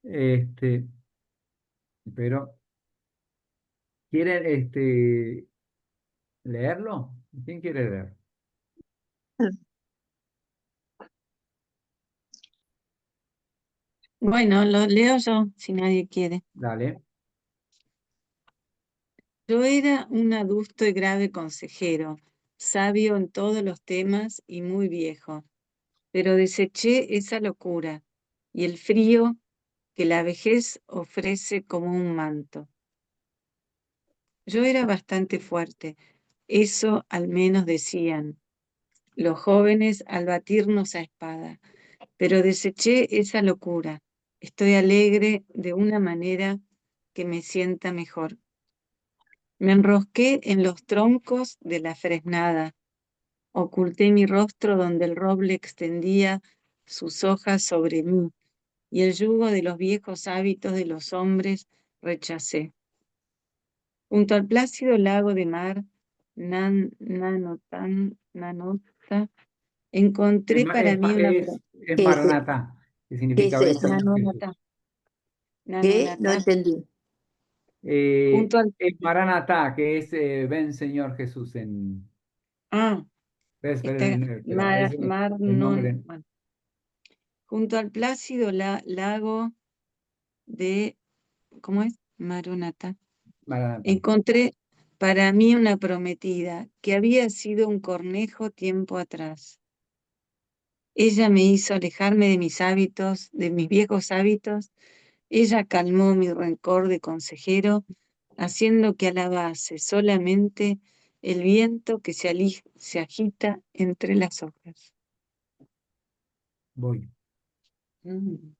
[SPEAKER 2] Este, pero, ¿quieren leerlo? ¿Quién quiere leer?
[SPEAKER 8] Bueno, lo leo yo, si nadie quiere.
[SPEAKER 2] Dale.
[SPEAKER 8] Yo era un adusto y grave consejero, sabio en todos los temas y muy viejo, pero deseché esa locura y el frío que la vejez ofrece como un manto. Yo era bastante fuerte, eso al menos decían los jóvenes al batirnos a espada, pero deseché esa locura. Estoy alegre de una manera que me sienta mejor. Me enrosqué en los troncos de la fresnada, oculté mi rostro donde el roble extendía sus hojas sobre mí, y el yugo de los viejos hábitos de los hombres rechacé. Junto al plácido lago de mar, Nanota, encontré para mí una
[SPEAKER 2] Es
[SPEAKER 1] ¿Qué es,
[SPEAKER 2] Maranatá, que
[SPEAKER 1] qué
[SPEAKER 2] significa
[SPEAKER 1] es
[SPEAKER 2] ven
[SPEAKER 1] eso?
[SPEAKER 2] Señor Jesús.
[SPEAKER 8] Nanonata,
[SPEAKER 1] ¿Qué? No
[SPEAKER 8] Nanonata,
[SPEAKER 1] entendí.
[SPEAKER 8] junto al
[SPEAKER 2] Es Maranatá, que es ven Señor Jesús en... ¿Ves?
[SPEAKER 8] está
[SPEAKER 2] Pero es el nombre
[SPEAKER 8] bueno, junto al plácido lago de, ¿cómo es? Maronata.
[SPEAKER 2] Maranatá.
[SPEAKER 8] Encontré para mí una prometida que había sido un cornejo tiempo atrás. Ella me hizo alejarme de mis hábitos, de mis viejos hábitos. Ella calmó mi rencor de consejero, haciendo que alabase solamente el viento que se agita entre las hojas.
[SPEAKER 2] Voy.
[SPEAKER 8] Mm.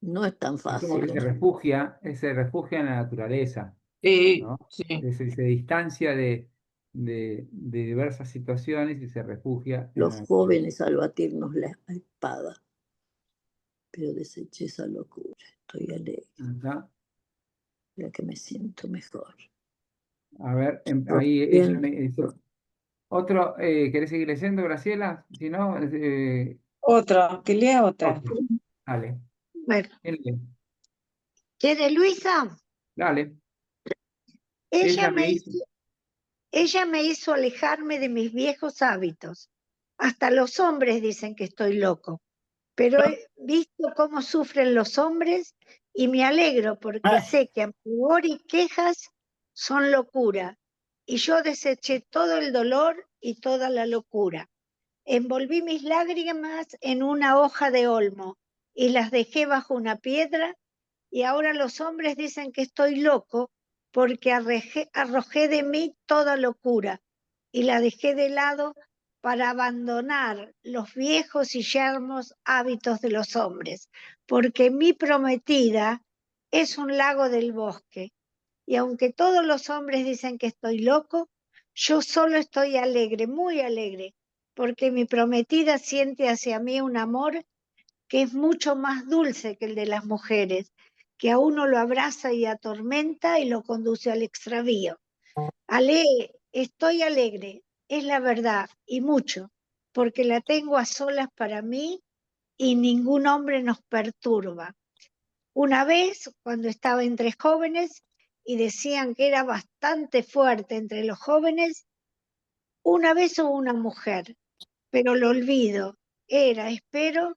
[SPEAKER 1] No es tan
[SPEAKER 2] Es como que
[SPEAKER 1] fácil, ¿eh?
[SPEAKER 2] se refugia en la naturaleza,
[SPEAKER 6] Sí,
[SPEAKER 2] ¿no?
[SPEAKER 6] sí.
[SPEAKER 2] Se distancia de diversas situaciones y se refugia en la
[SPEAKER 1] Los
[SPEAKER 2] naturaleza.
[SPEAKER 1] jóvenes al batirnos la espada, pero deseché esa locura. Estoy alegre,
[SPEAKER 2] Acá.
[SPEAKER 1] ya que me siento mejor.
[SPEAKER 2] A ver,
[SPEAKER 1] Por
[SPEAKER 2] ahí ella
[SPEAKER 1] bien,
[SPEAKER 2] me hizo. Otro, ¿querés seguir leyendo, Graciela? Si no,
[SPEAKER 8] Otra, que lea otra.
[SPEAKER 2] otro. Dale.
[SPEAKER 7] Bueno,
[SPEAKER 2] ¿Quién lee?
[SPEAKER 7] ¿quiere Luisa?
[SPEAKER 2] Dale.
[SPEAKER 7] Ella
[SPEAKER 2] Ella
[SPEAKER 7] me
[SPEAKER 2] me hizo.
[SPEAKER 7] hizo, ella me hizo alejarme de mis viejos hábitos. Hasta los hombres dicen que estoy loco, pero he visto cómo sufren los hombres y me alegro porque sé que amor y quejas son locura. Y yo deseché todo el dolor y toda la locura. Envolví mis lágrimas en una hoja de olmo y las dejé bajo una piedra y ahora los hombres dicen que estoy loco porque arrojé de mí toda locura y la dejé de lado para abandonar los viejos y yermos hábitos de los hombres, porque mi prometida es un lago del bosque y aunque todos los hombres dicen que estoy loco, yo solo estoy alegre, muy alegre, porque mi prometida siente hacia mí un amor que es mucho más dulce que el de las mujeres, que a uno lo abraza y atormenta y lo conduce al extravío. Estoy alegre, es la verdad, y mucho, porque la tengo a solas para mí y ningún hombre nos perturba. Una vez, cuando estaba entre jóvenes y decían que era bastante fuerte entre los jóvenes, una vez hubo una mujer, pero lo olvido. Espero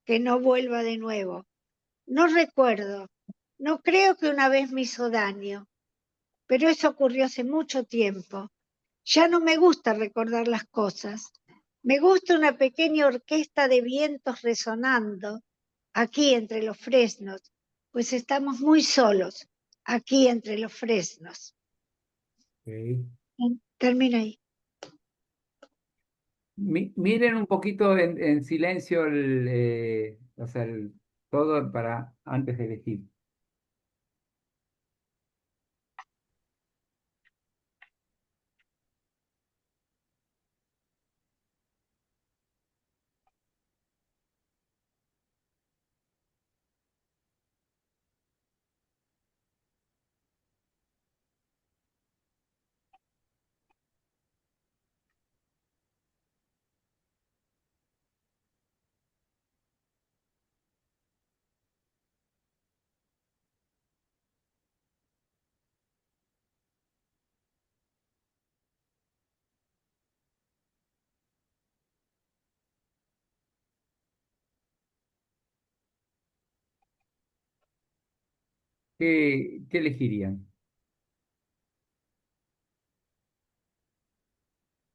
[SPEAKER 7] que no vuelva de nuevo. No recuerdo, no creo que una vez me hizo daño, pero eso ocurrió hace mucho tiempo. Ya no me gusta recordar las cosas. Me gusta una pequeña orquesta de vientos resonando aquí entre los fresnos, pues estamos muy solos aquí entre los fresnos.
[SPEAKER 2] Ok.
[SPEAKER 7] Termina ahí.
[SPEAKER 2] Miren un poquito en silencio o sea, todo para antes de elegir. ¿Qué elegirían?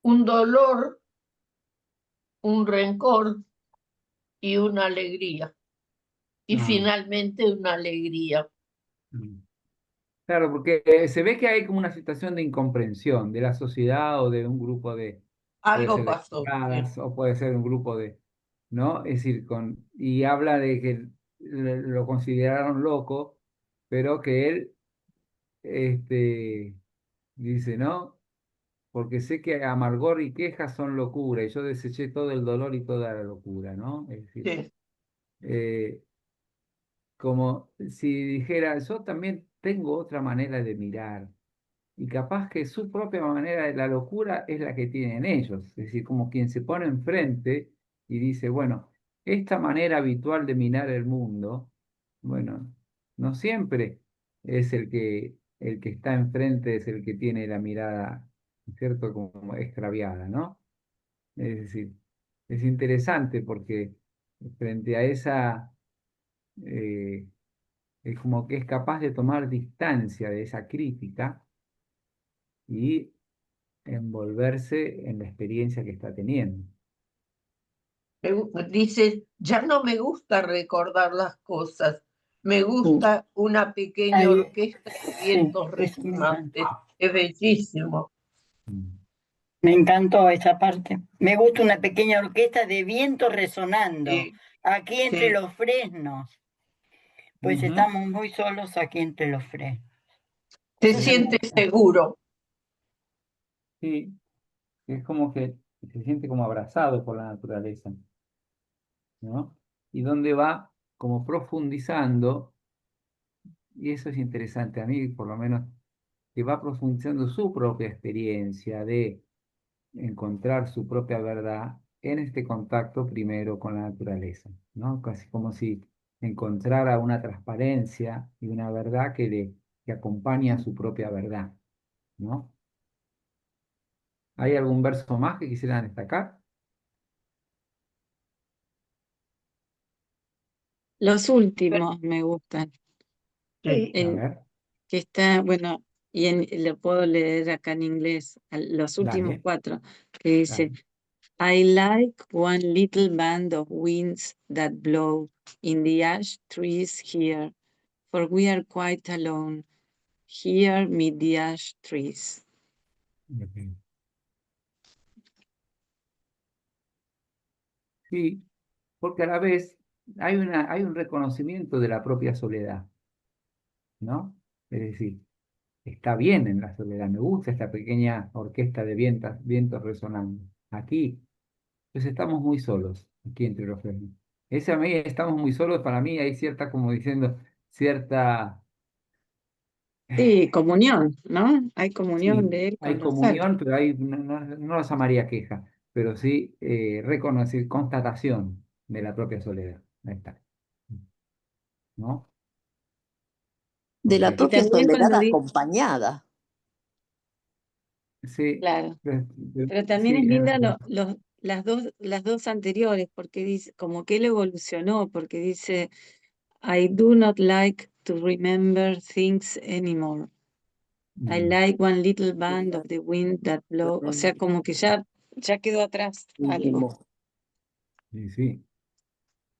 [SPEAKER 6] Un dolor, un rencor y una alegría. Y
[SPEAKER 2] Ah,
[SPEAKER 6] finalmente una alegría.
[SPEAKER 2] mm. Claro, porque se ve que hay como una situación de incomprensión de la sociedad o de un grupo de, puede
[SPEAKER 6] Algo
[SPEAKER 2] ser de
[SPEAKER 6] pasó.
[SPEAKER 2] camaradas o puede ser un grupo de, ¿no? Es decir, y habla de que lo consideraron loco, pero que él, dice, ¿no? Porque sé que amargor y quejas son locura, y yo deseché todo el dolor y toda la locura, ¿no? Es decir,
[SPEAKER 6] Sí.
[SPEAKER 2] eh, como si dijera, yo también tengo otra manera de mirar, y capaz que su propia manera de la locura es la que tienen ellos, es decir, como quien se pone enfrente y dice, bueno, esta manera habitual de mirar el mundo, bueno, no siempre es el que está enfrente, es el que tiene la mirada, ¿cierto?, como extraviada, ¿no? Es decir, es interesante porque frente a esa, eh, es como que es capaz de tomar distancia de esa crítica y envolverse en la experiencia que está teniendo.
[SPEAKER 6] Dice, ya no me gusta recordar las cosas, me gusta una pequeña
[SPEAKER 4] Ay,
[SPEAKER 6] orquesta de
[SPEAKER 4] sí,
[SPEAKER 6] vientos
[SPEAKER 4] eso me encanta.
[SPEAKER 6] resonantes. Es bellísimo.
[SPEAKER 2] Mm.
[SPEAKER 4] Me encantó esa parte. Me gusta una pequeña orquesta de viento resonando
[SPEAKER 6] Sí,
[SPEAKER 4] aquí entre
[SPEAKER 6] sí.
[SPEAKER 4] los fresnos. Pues
[SPEAKER 2] Ujú.
[SPEAKER 4] estamos muy solos aquí entre los fresnos.
[SPEAKER 6] Se
[SPEAKER 2] Sí,
[SPEAKER 6] siente seguro.
[SPEAKER 2] sí, es como que se siente como abrazado por la naturaleza, ¿no? Y donde va como profundizando, y eso es interesante a mí, por lo menos, que va profundizando su propia experiencia de encontrar su propia verdad en este contacto primero con la naturaleza, ¿no? Casi como si encontrara una transparencia y una verdad que acompaña a su propia verdad, ¿no? ¿Hay algún verso más que quisieran destacar?
[SPEAKER 8] Los últimos me gustan.
[SPEAKER 6] Sí.
[SPEAKER 2] A
[SPEAKER 8] El
[SPEAKER 2] ver,
[SPEAKER 8] que está, bueno, lo puedo leer acá en inglés, los últimos
[SPEAKER 2] dale,
[SPEAKER 8] 4, que dice,
[SPEAKER 2] dale.
[SPEAKER 8] I like one little band of winds that blow in the ash trees here, for we are quite alone here mid the ash trees.
[SPEAKER 2] Ok. Sí, porque a la vez hay un reconocimiento de la propia soledad, ¿no? Es decir, está bien en la soledad, me gusta esta pequeña orquesta de vientos resonando. Aquí, pues estamos muy solos, aquí entre los fresnos. Ese a mí, estamos muy solos, para mí hay cierta, como diciendo, cierta,
[SPEAKER 8] Sí, comunión, ¿no? Hay comunión
[SPEAKER 2] sí,
[SPEAKER 8] de él
[SPEAKER 2] hay
[SPEAKER 8] con los otros.
[SPEAKER 2] comunión, pero no los llamaría queja, pero sí reconocer, constatación de la propia soledad. Ahí está, ¿no?
[SPEAKER 1] De la
[SPEAKER 2] Porque
[SPEAKER 8] Y
[SPEAKER 1] propia
[SPEAKER 8] también
[SPEAKER 1] soledad
[SPEAKER 8] cuando dice,
[SPEAKER 1] acompañada.
[SPEAKER 2] sí,
[SPEAKER 8] claro, pero también
[SPEAKER 2] sí,
[SPEAKER 8] es linda las dos anteriores, porque dice, como que él evolucionó, porque dice, I do not like to remember things anymore. I like one little band of the wind that blow. O sea, como que ya quedó atrás algo.
[SPEAKER 1] Íntimo.
[SPEAKER 2] sí, sí.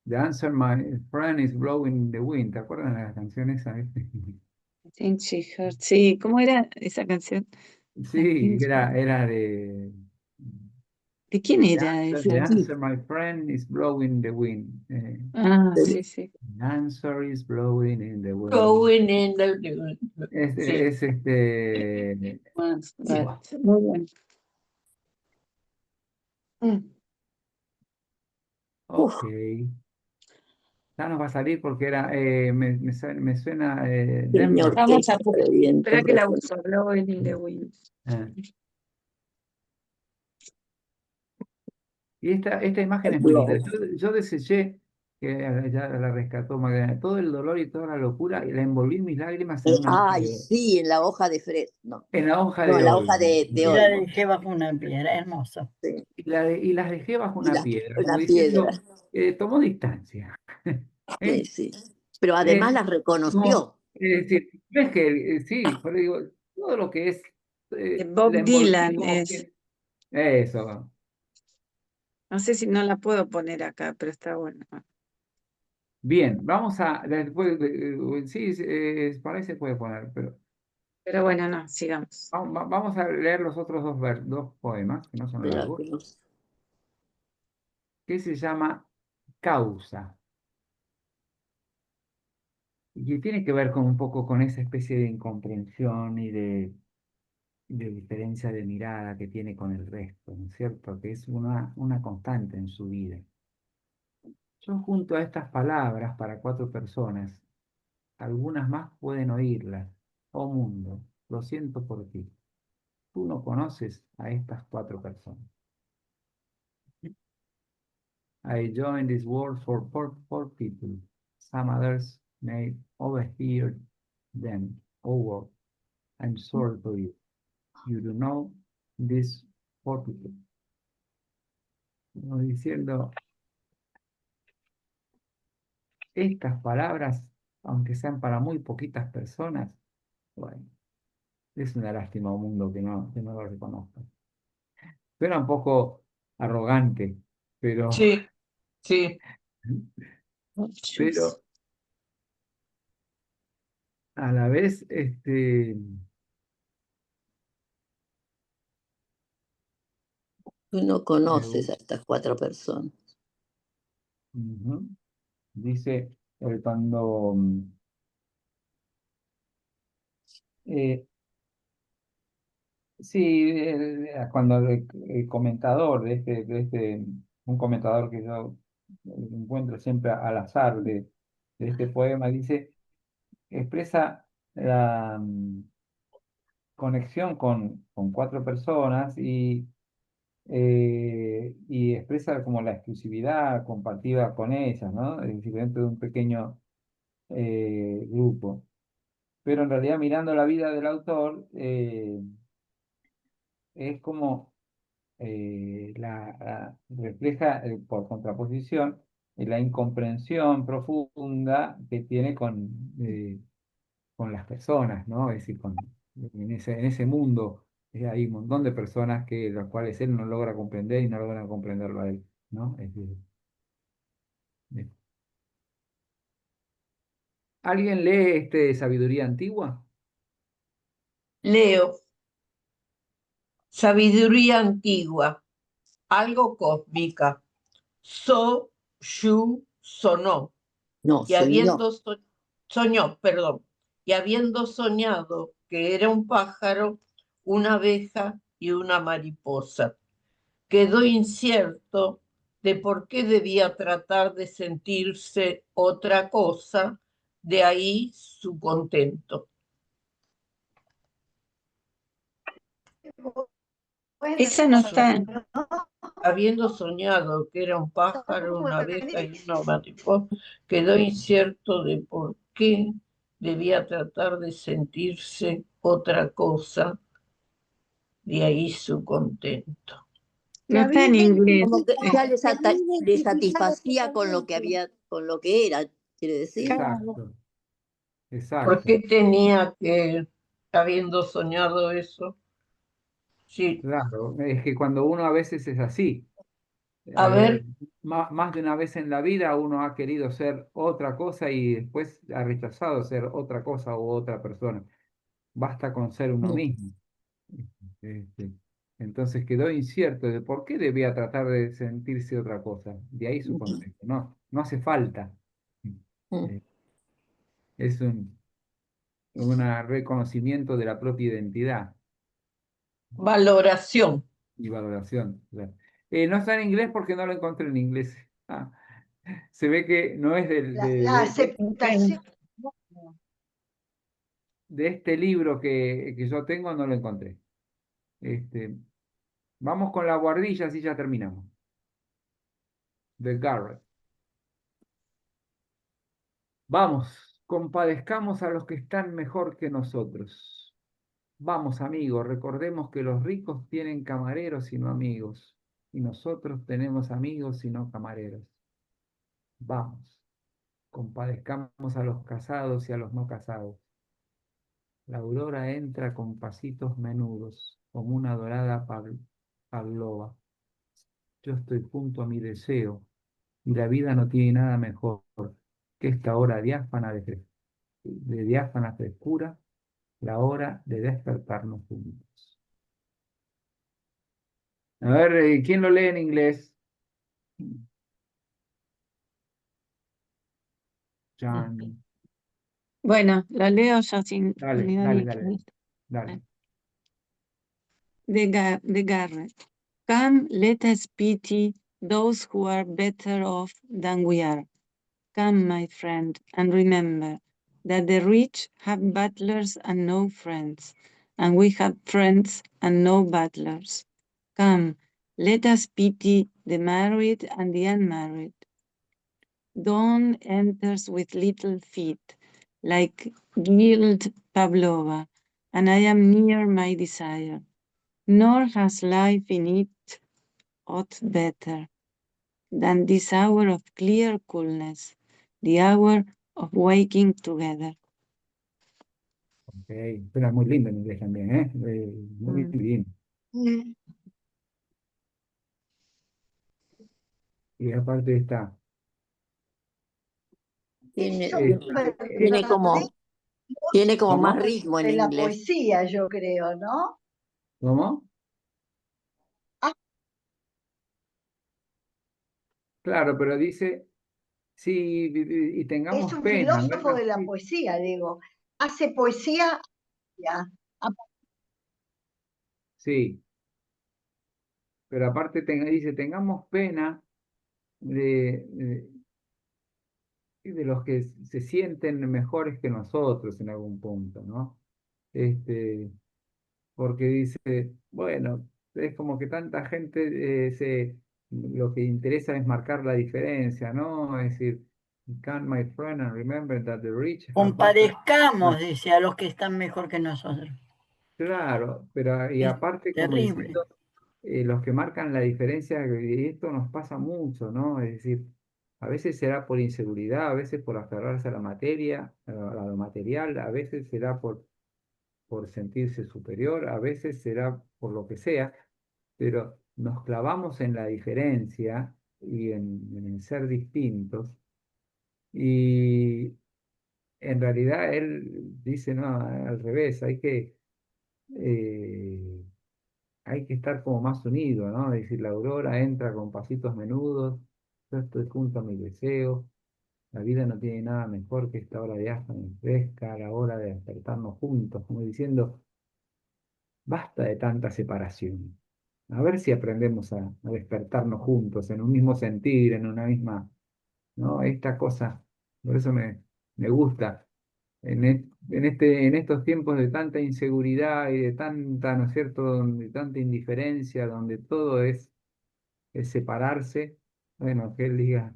[SPEAKER 2] The answer, my friend, is blowing in the wind. ¿Te acuerdas de la canción esa?
[SPEAKER 8] I think she heard. Sí, ¿cómo era esa canción? I
[SPEAKER 2] Sí,
[SPEAKER 8] think
[SPEAKER 2] era de
[SPEAKER 8] ¿De quién era esa?
[SPEAKER 2] The
[SPEAKER 1] Sí,
[SPEAKER 2] answer, my friend, is blowing in the wind.
[SPEAKER 8] Ah,
[SPEAKER 1] sí.
[SPEAKER 8] sí, sí.
[SPEAKER 2] The answer is blowing in the wind.
[SPEAKER 6] Going in the... Sí.
[SPEAKER 2] Es
[SPEAKER 8] Right. Muy bueno.
[SPEAKER 1] Uf,
[SPEAKER 2] ok. Ya nos va a salir porque me suena
[SPEAKER 1] pequeña
[SPEAKER 2] Denver.
[SPEAKER 8] Vamos a
[SPEAKER 1] orquesta de vientos
[SPEAKER 8] esperar que la
[SPEAKER 1] resonantes.
[SPEAKER 8] uso. Blowing in the wind.
[SPEAKER 2] Ah. Y esta imagen es muy linda.
[SPEAKER 1] Blow.
[SPEAKER 2] Yo deseché, que ya la rescató Magdalena, todo el dolor y toda la locura, y la envolví en mis lágrimas en una hoja
[SPEAKER 1] Ay, sí, en la hoja de fresno.
[SPEAKER 2] en la hoja
[SPEAKER 1] No,
[SPEAKER 2] de
[SPEAKER 1] en la hoja
[SPEAKER 2] olmo.
[SPEAKER 1] de
[SPEAKER 4] Y la
[SPEAKER 1] olmo.
[SPEAKER 4] dejé bajo una piedra, hermoso.
[SPEAKER 1] Sí.
[SPEAKER 2] Y las dejé bajo
[SPEAKER 1] Y
[SPEAKER 2] una piedra, como
[SPEAKER 1] una piedra.
[SPEAKER 2] diciendo, tomó distancia.
[SPEAKER 1] Sí,
[SPEAKER 2] ¿Eh?
[SPEAKER 1] sí. Pero además
[SPEAKER 2] Eh,
[SPEAKER 1] las
[SPEAKER 2] como,
[SPEAKER 1] reconoció.
[SPEAKER 2] Es decir, ves que, sí, por eso digo, todo lo que es
[SPEAKER 8] Bob
[SPEAKER 2] la
[SPEAKER 8] Dylan
[SPEAKER 2] envoltura
[SPEAKER 8] es.
[SPEAKER 2] eso.
[SPEAKER 8] No sé si no la puedo poner acá, pero está bueno.
[SPEAKER 2] Bien, vamos a, después, sí, parece puede poner, pero
[SPEAKER 8] Pero bueno, no, sigamos.
[SPEAKER 2] vamos a leer los otros dos poemas, que no son
[SPEAKER 1] Espera
[SPEAKER 2] largos,
[SPEAKER 1] que los-
[SPEAKER 2] que se llama Causa, y que tiene que ver con un poco con esa especie de incomprensión y de diferencia de mirada que tiene con el resto, ¿no es cierto? Que es una constante en su vida. Yo junto a estas palabras para 4 personas, algunas más pueden oírlas. Oh mundo, lo siento por ti. Tú no conoces a estas 4 personas. I join this world for poor people. Some others may overhear them. Oh world, I'm sorry for you. You do know these poor people. Como diciendo, estas palabras, aunque sean para muy poquitas personas, bueno, es una lástima un mundo que no lo reconozca. Suena un poco arrogante, pero,
[SPEAKER 6] Sí, sí.
[SPEAKER 2] pero a la vez,
[SPEAKER 1] Tú no
[SPEAKER 2] me
[SPEAKER 1] conoces a estas 4 personas.
[SPEAKER 2] ujú. Dice, cuando eh, sí, cuando el comentador un comentador que yo encuentro siempre al azar de este poema, dice, expresa la conexión con 4 personas y expresa como la exclusividad compartida con ellas, ¿no? Es decir, dentro de un pequeño grupo. Pero en realidad mirando la vida del autor, es como refleja por contraposición la incomprensión profunda que tiene con las personas, ¿no? Es decir, en ese mundo hay un montón de personas los cuales él no logra comprender y no logran comprenderlo a él, ¿no? Es decir, eh, ¿alguien lee Sabiduría Antigua?
[SPEAKER 6] Leo, sabiduría antigua, algo cósmica. So, shu, sonó.
[SPEAKER 1] No,
[SPEAKER 6] Y
[SPEAKER 1] soñó.
[SPEAKER 6] soñó, perdón, y habiendo soñado que era un pájaro, una abeja y una mariposa, quedó incierto de por qué debía tratar de sentirse otra cosa, de ahí su contento.
[SPEAKER 8] Esa no está.
[SPEAKER 6] Habiendo soñado que era un pájaro, una abeja y una mariposa, quedó incierto de por qué debía tratar de sentirse otra cosa, de ahí su contento.
[SPEAKER 8] No está en inglés.
[SPEAKER 1] Como que ya le
[SPEAKER 7] identificado
[SPEAKER 1] satisfacía con lo que
[SPEAKER 7] totalmente.
[SPEAKER 1] había, con lo que era, quiere decir.
[SPEAKER 2] Exacto,
[SPEAKER 6] ¿Por
[SPEAKER 2] exacto.
[SPEAKER 6] qué tenía que, habiendo soñado eso? Sí,
[SPEAKER 2] Claro, es que cuando uno a veces es así,
[SPEAKER 6] a ver,
[SPEAKER 2] más de una vez en la vida uno ha querido ser otra cosa y después ha rechazado ser otra cosa u otra persona. Basta con ser uno
[SPEAKER 1] Mm,
[SPEAKER 2] mismo. Este, entonces quedó incierto de por qué debía tratar de sentirse otra cosa. De ahí su
[SPEAKER 1] mm,
[SPEAKER 2] concepto. No, no hace falta.
[SPEAKER 1] mm.
[SPEAKER 2] Eh, es un reconocimiento de la propia identidad
[SPEAKER 6] valoración.
[SPEAKER 2] y valoración. Claro. No está en inglés porque no lo encontré en inglés. Ah, se ve que no es
[SPEAKER 9] La aceptación.
[SPEAKER 2] de este libro que yo tengo, no lo encontré. Este, vamos con la guardilla, así ya terminamos. De Garrett. Vamos, compadezcamos a los que están mejor que nosotros. Vamos, amigos, recordemos que los ricos tienen camareros y no amigos, y nosotros tenemos amigos y no camareros. Vamos, compadezcamos a los casados y a los no casados. La aurora entra con pasitos menudos, como una dorada pavlova. Yo estoy junto a mi deseo, y la vida no tiene nada mejor que esta hora diáfana de diáfana frescura, la hora de despertarnos juntos. A ver, ¿quién lo lee en inglés? John.
[SPEAKER 8] Bueno, lo leo yo sin
[SPEAKER 2] Dale,
[SPEAKER 8] mirar
[SPEAKER 2] dale,
[SPEAKER 8] mi
[SPEAKER 2] dale,
[SPEAKER 8] lista.
[SPEAKER 2] dale.
[SPEAKER 8] De Garrett. Come, let us pity those who are better off than we are. Come, my friend, and remember that the rich have butlers and no friends, and we have friends and no butlers. Come, let us pity the married and the unmarried. Dawn enters with little feet, like gilt Pavlova, and I am near my desire. Nor has life in it aught better than this hour of clear coolness, the hour of waking together.
[SPEAKER 2] Ok, suena muy lindo en inglés también, ¿eh? Muy bien. Y aparte está.
[SPEAKER 1] Tiene,
[SPEAKER 9] Eso
[SPEAKER 2] eh,
[SPEAKER 1] tiene
[SPEAKER 2] eh,
[SPEAKER 1] como, tiene como más
[SPEAKER 2] ¿Cómo?
[SPEAKER 1] ritmo en
[SPEAKER 9] de la
[SPEAKER 1] inglés.
[SPEAKER 9] poesía, yo creo, ¿no?
[SPEAKER 2] ¿Cómo?
[SPEAKER 9] Ah.
[SPEAKER 2] Claro, pero dice, sí, y
[SPEAKER 9] Es
[SPEAKER 2] tengamos
[SPEAKER 9] un
[SPEAKER 2] pena, ¿no?
[SPEAKER 9] filósofo de la poesía, digo. Hace poesía. Ya.
[SPEAKER 2] Sí, pero aparte dice, tengamos pena de los que se sienten mejores que nosotros en algún punto, ¿no? Porque dice, bueno, es como que tanta gente lo que interesa es marcar la diferencia, ¿no? Es decir, can my friend and remember that the rich have better-"
[SPEAKER 4] Compadezcamos, dice, a los que están mejor que nosotros.
[SPEAKER 2] Claro, pero y
[SPEAKER 4] Es
[SPEAKER 2] aparte como
[SPEAKER 4] terrible.
[SPEAKER 2] diciendo, los que marcan la diferencia, y esto nos pasa mucho, ¿no? Es decir, a veces será por inseguridad, a veces por aferrarse a la materia, a lo material, a veces será por sentirse superior, a veces será por lo que sea, pero nos clavamos en la diferencia y en ser distintos. Y en realidad él dice, no, al revés, eh, hay que estar como más unidos, ¿no? Es decir, la aurora entra con pasitos menudos, yo estoy junto a mi deseo, la vida no tiene nada mejor que esta hora de diáfana y fresca, la hora de despertarnos juntos, como diciendo, basta de tanta separación. A ver si aprendemos a despertarnos juntos, en un mismo sentir, en una misma, ¿no? Esta cosa, por eso me gusta. En estos tiempos de tanta inseguridad y de tanta, ¿no es cierto?, de tanta indiferencia, donde todo es separarse, bueno, que él diga,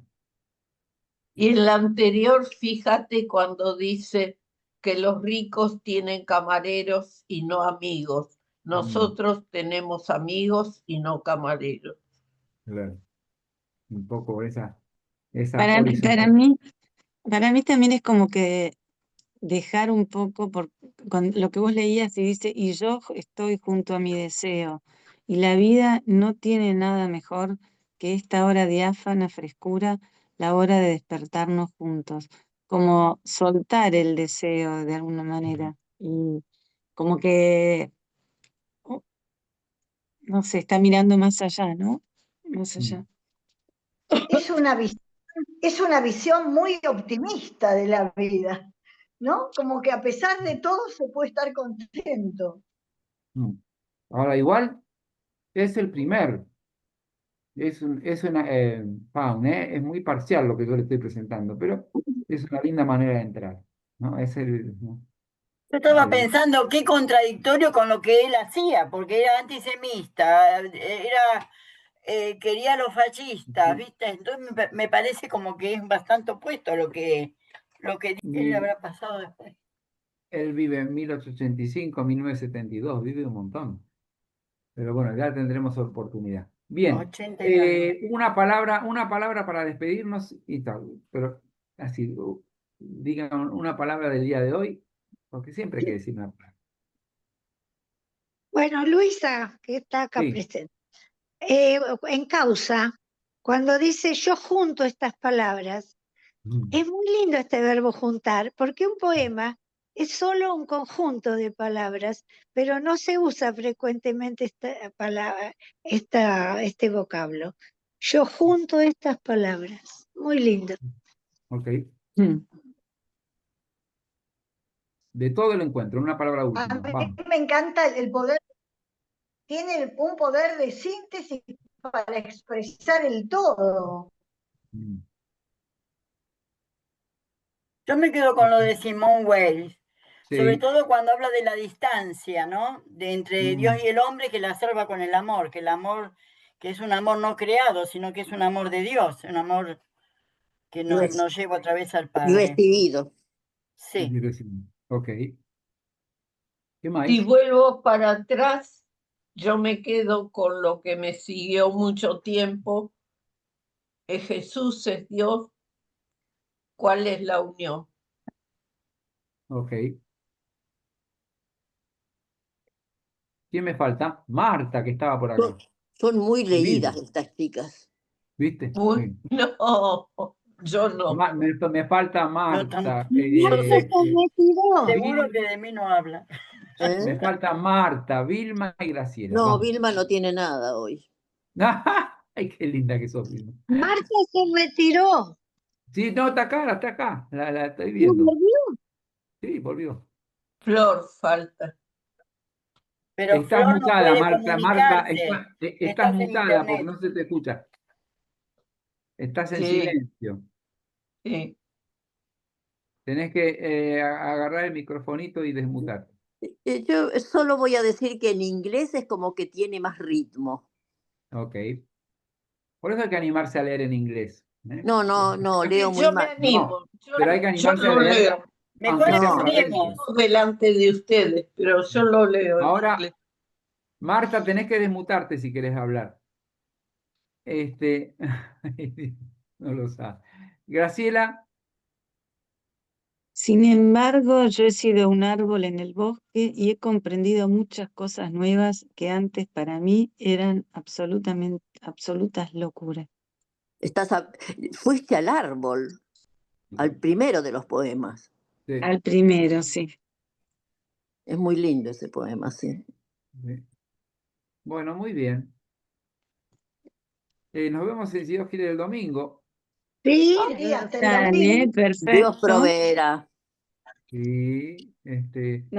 [SPEAKER 6] Y en la anterior, fíjate cuando dice que los ricos tienen camareros y no amigos. Nosotros tenemos amigos y no camareros.
[SPEAKER 2] claro, un poco esa
[SPEAKER 8] Para
[SPEAKER 2] horizontal.
[SPEAKER 8] mí también es como que dejar un poco con lo que vos leías y dice, y yo estoy junto a mi deseo, y la vida no tiene nada mejor que esta hora diáfana, frescura, la hora de despertarnos juntos, como soltar el deseo de alguna manera, y como que, oh, no sé, está mirando más allá, ¿no? Más allá.
[SPEAKER 9] Es una visión muy optimista de la vida, ¿no? Como que a pesar de todo se puede estar contento.
[SPEAKER 2] Mm. Ahora, igual es el primer, es una, Faun, es muy parcial lo que yo le estoy presentando, pero es una linda manera de entrar, ¿no? ¿No?
[SPEAKER 4] Yo estaba
[SPEAKER 2] El-
[SPEAKER 4] pensando qué contradictorio con lo que él hacía, porque era antisemita, quería a los fascistas, ¿viste? Entonces me parece como que es bastante opuesto a lo que dice él
[SPEAKER 2] y
[SPEAKER 4] habrá pasado después.
[SPEAKER 2] él vive en 1885, 1972, vive un montón. Pero bueno, ya tendremos oportunidad. Bien,
[SPEAKER 4] 89.
[SPEAKER 2] una palabra para despedirnos y tal. Pero así, digan una palabra del día de hoy porque siempre hay que decir una palabra.
[SPEAKER 7] Bueno, Luisa, que está acá
[SPEAKER 2] Sí.
[SPEAKER 7] presente, en causa, cuando dice yo junto estas palabras, es muy lindo este verbo juntar, porque un poema es solo un conjunto de palabras, pero no se usa frecuentemente esta palabra, este vocablo. Yo junto estas palabras. Muy lindo.
[SPEAKER 2] Ok.
[SPEAKER 8] Mm.
[SPEAKER 2] De todo el encuentro, una palabra
[SPEAKER 9] A
[SPEAKER 2] última.
[SPEAKER 9] mí
[SPEAKER 2] Vamos.
[SPEAKER 9] me encanta el poder, tiene un poder de síntesis para expresar el todo.
[SPEAKER 2] Mm.
[SPEAKER 4] Yo me quedo con lo de Simone Weil, sobre
[SPEAKER 2] Sí.
[SPEAKER 4] todo cuando habla de la distancia, ¿no? De entre Dios
[SPEAKER 2] Mm.
[SPEAKER 4] y el hombre que la salva con el amor, que es un amor no creado, sino que es un amor de Dios, un amor que nos lleva otra vez al Padre.
[SPEAKER 1] Recibido.
[SPEAKER 4] Sí.
[SPEAKER 2] Ok. ¿Qué más?
[SPEAKER 6] Si vuelvo para atrás, yo me quedo con lo que me siguió mucho tiempo. Es Jesús, es Dios. ¿Cuál es la unión?
[SPEAKER 2] Ok. ¿Quién me falta? Marta, que estaba por acá.
[SPEAKER 1] Son muy leídas
[SPEAKER 2] Vilma,
[SPEAKER 1] estas chicas.
[SPEAKER 2] ¿viste?
[SPEAKER 6] Uy,
[SPEAKER 2] Sí.
[SPEAKER 6] no, yo no.
[SPEAKER 2] Me falta Marta.
[SPEAKER 7] Marta se retiró.
[SPEAKER 4] Seguro que de mí no habla.
[SPEAKER 2] Me falta Marta, Vilma y Graciela.
[SPEAKER 1] No,
[SPEAKER 2] Vamos.
[SPEAKER 1] Vilma no tiene nada hoy.
[SPEAKER 2] Ay, qué linda que sos, Vilma.
[SPEAKER 7] Marta se retiró.
[SPEAKER 2] Sí, no, está acá, está acá. La estoy
[SPEAKER 7] ¿No
[SPEAKER 2] viendo.
[SPEAKER 7] volvió?
[SPEAKER 2] Sí, volvió.
[SPEAKER 6] Flor falta.
[SPEAKER 4] Pero
[SPEAKER 2] Estás
[SPEAKER 4] Flor no
[SPEAKER 2] mutada,
[SPEAKER 4] puede
[SPEAKER 2] Marta. Marta,
[SPEAKER 4] comunicarse.
[SPEAKER 2] estás
[SPEAKER 4] Estás en
[SPEAKER 2] mutada porque
[SPEAKER 4] internet.
[SPEAKER 2] no se te escucha. Estás en
[SPEAKER 6] Sí,
[SPEAKER 2] silencio.
[SPEAKER 6] sí.
[SPEAKER 2] Tenés que agarrar el microfonito y desmutar.
[SPEAKER 1] Yo solo voy a decir que en inglés es como que tiene más ritmo.
[SPEAKER 2] Ok. Por eso hay que animarse a leer en inglés. ¿eh?
[SPEAKER 1] No, leo muy
[SPEAKER 6] Yo me
[SPEAKER 1] mal.
[SPEAKER 6] animo.
[SPEAKER 2] Pero hay que
[SPEAKER 6] Yo
[SPEAKER 2] animarse a
[SPEAKER 6] lo
[SPEAKER 2] leer,
[SPEAKER 6] leo.
[SPEAKER 4] Mejor
[SPEAKER 2] aunque sea en
[SPEAKER 1] No.
[SPEAKER 2] papel.
[SPEAKER 4] escuchemos.
[SPEAKER 6] Delante de ustedes, pero yo lo leo en
[SPEAKER 2] Ahora,
[SPEAKER 6] inglés.
[SPEAKER 2] Marta, tenés que desmutarte si querés hablar. No lo sabe. Graciela,
[SPEAKER 8] Sin embargo, yo he sido un árbol en el bosque y he comprendido muchas cosas nuevas que antes para mí eran absolutas locuras.
[SPEAKER 1] Fuiste al árbol, al primero de los poemas.
[SPEAKER 2] sí,
[SPEAKER 8] Al primero, sí.
[SPEAKER 1] Es muy lindo ese poema, sí.
[SPEAKER 2] sí. Bueno, muy bien. Nos vemos en Si Dios quiere el domingo.
[SPEAKER 7] Sí,
[SPEAKER 9] Sí, hasta el
[SPEAKER 8] Dale,
[SPEAKER 9] domingo.
[SPEAKER 1] Dios
[SPEAKER 8] perfecto.
[SPEAKER 1] proveerá.
[SPEAKER 2] Sí,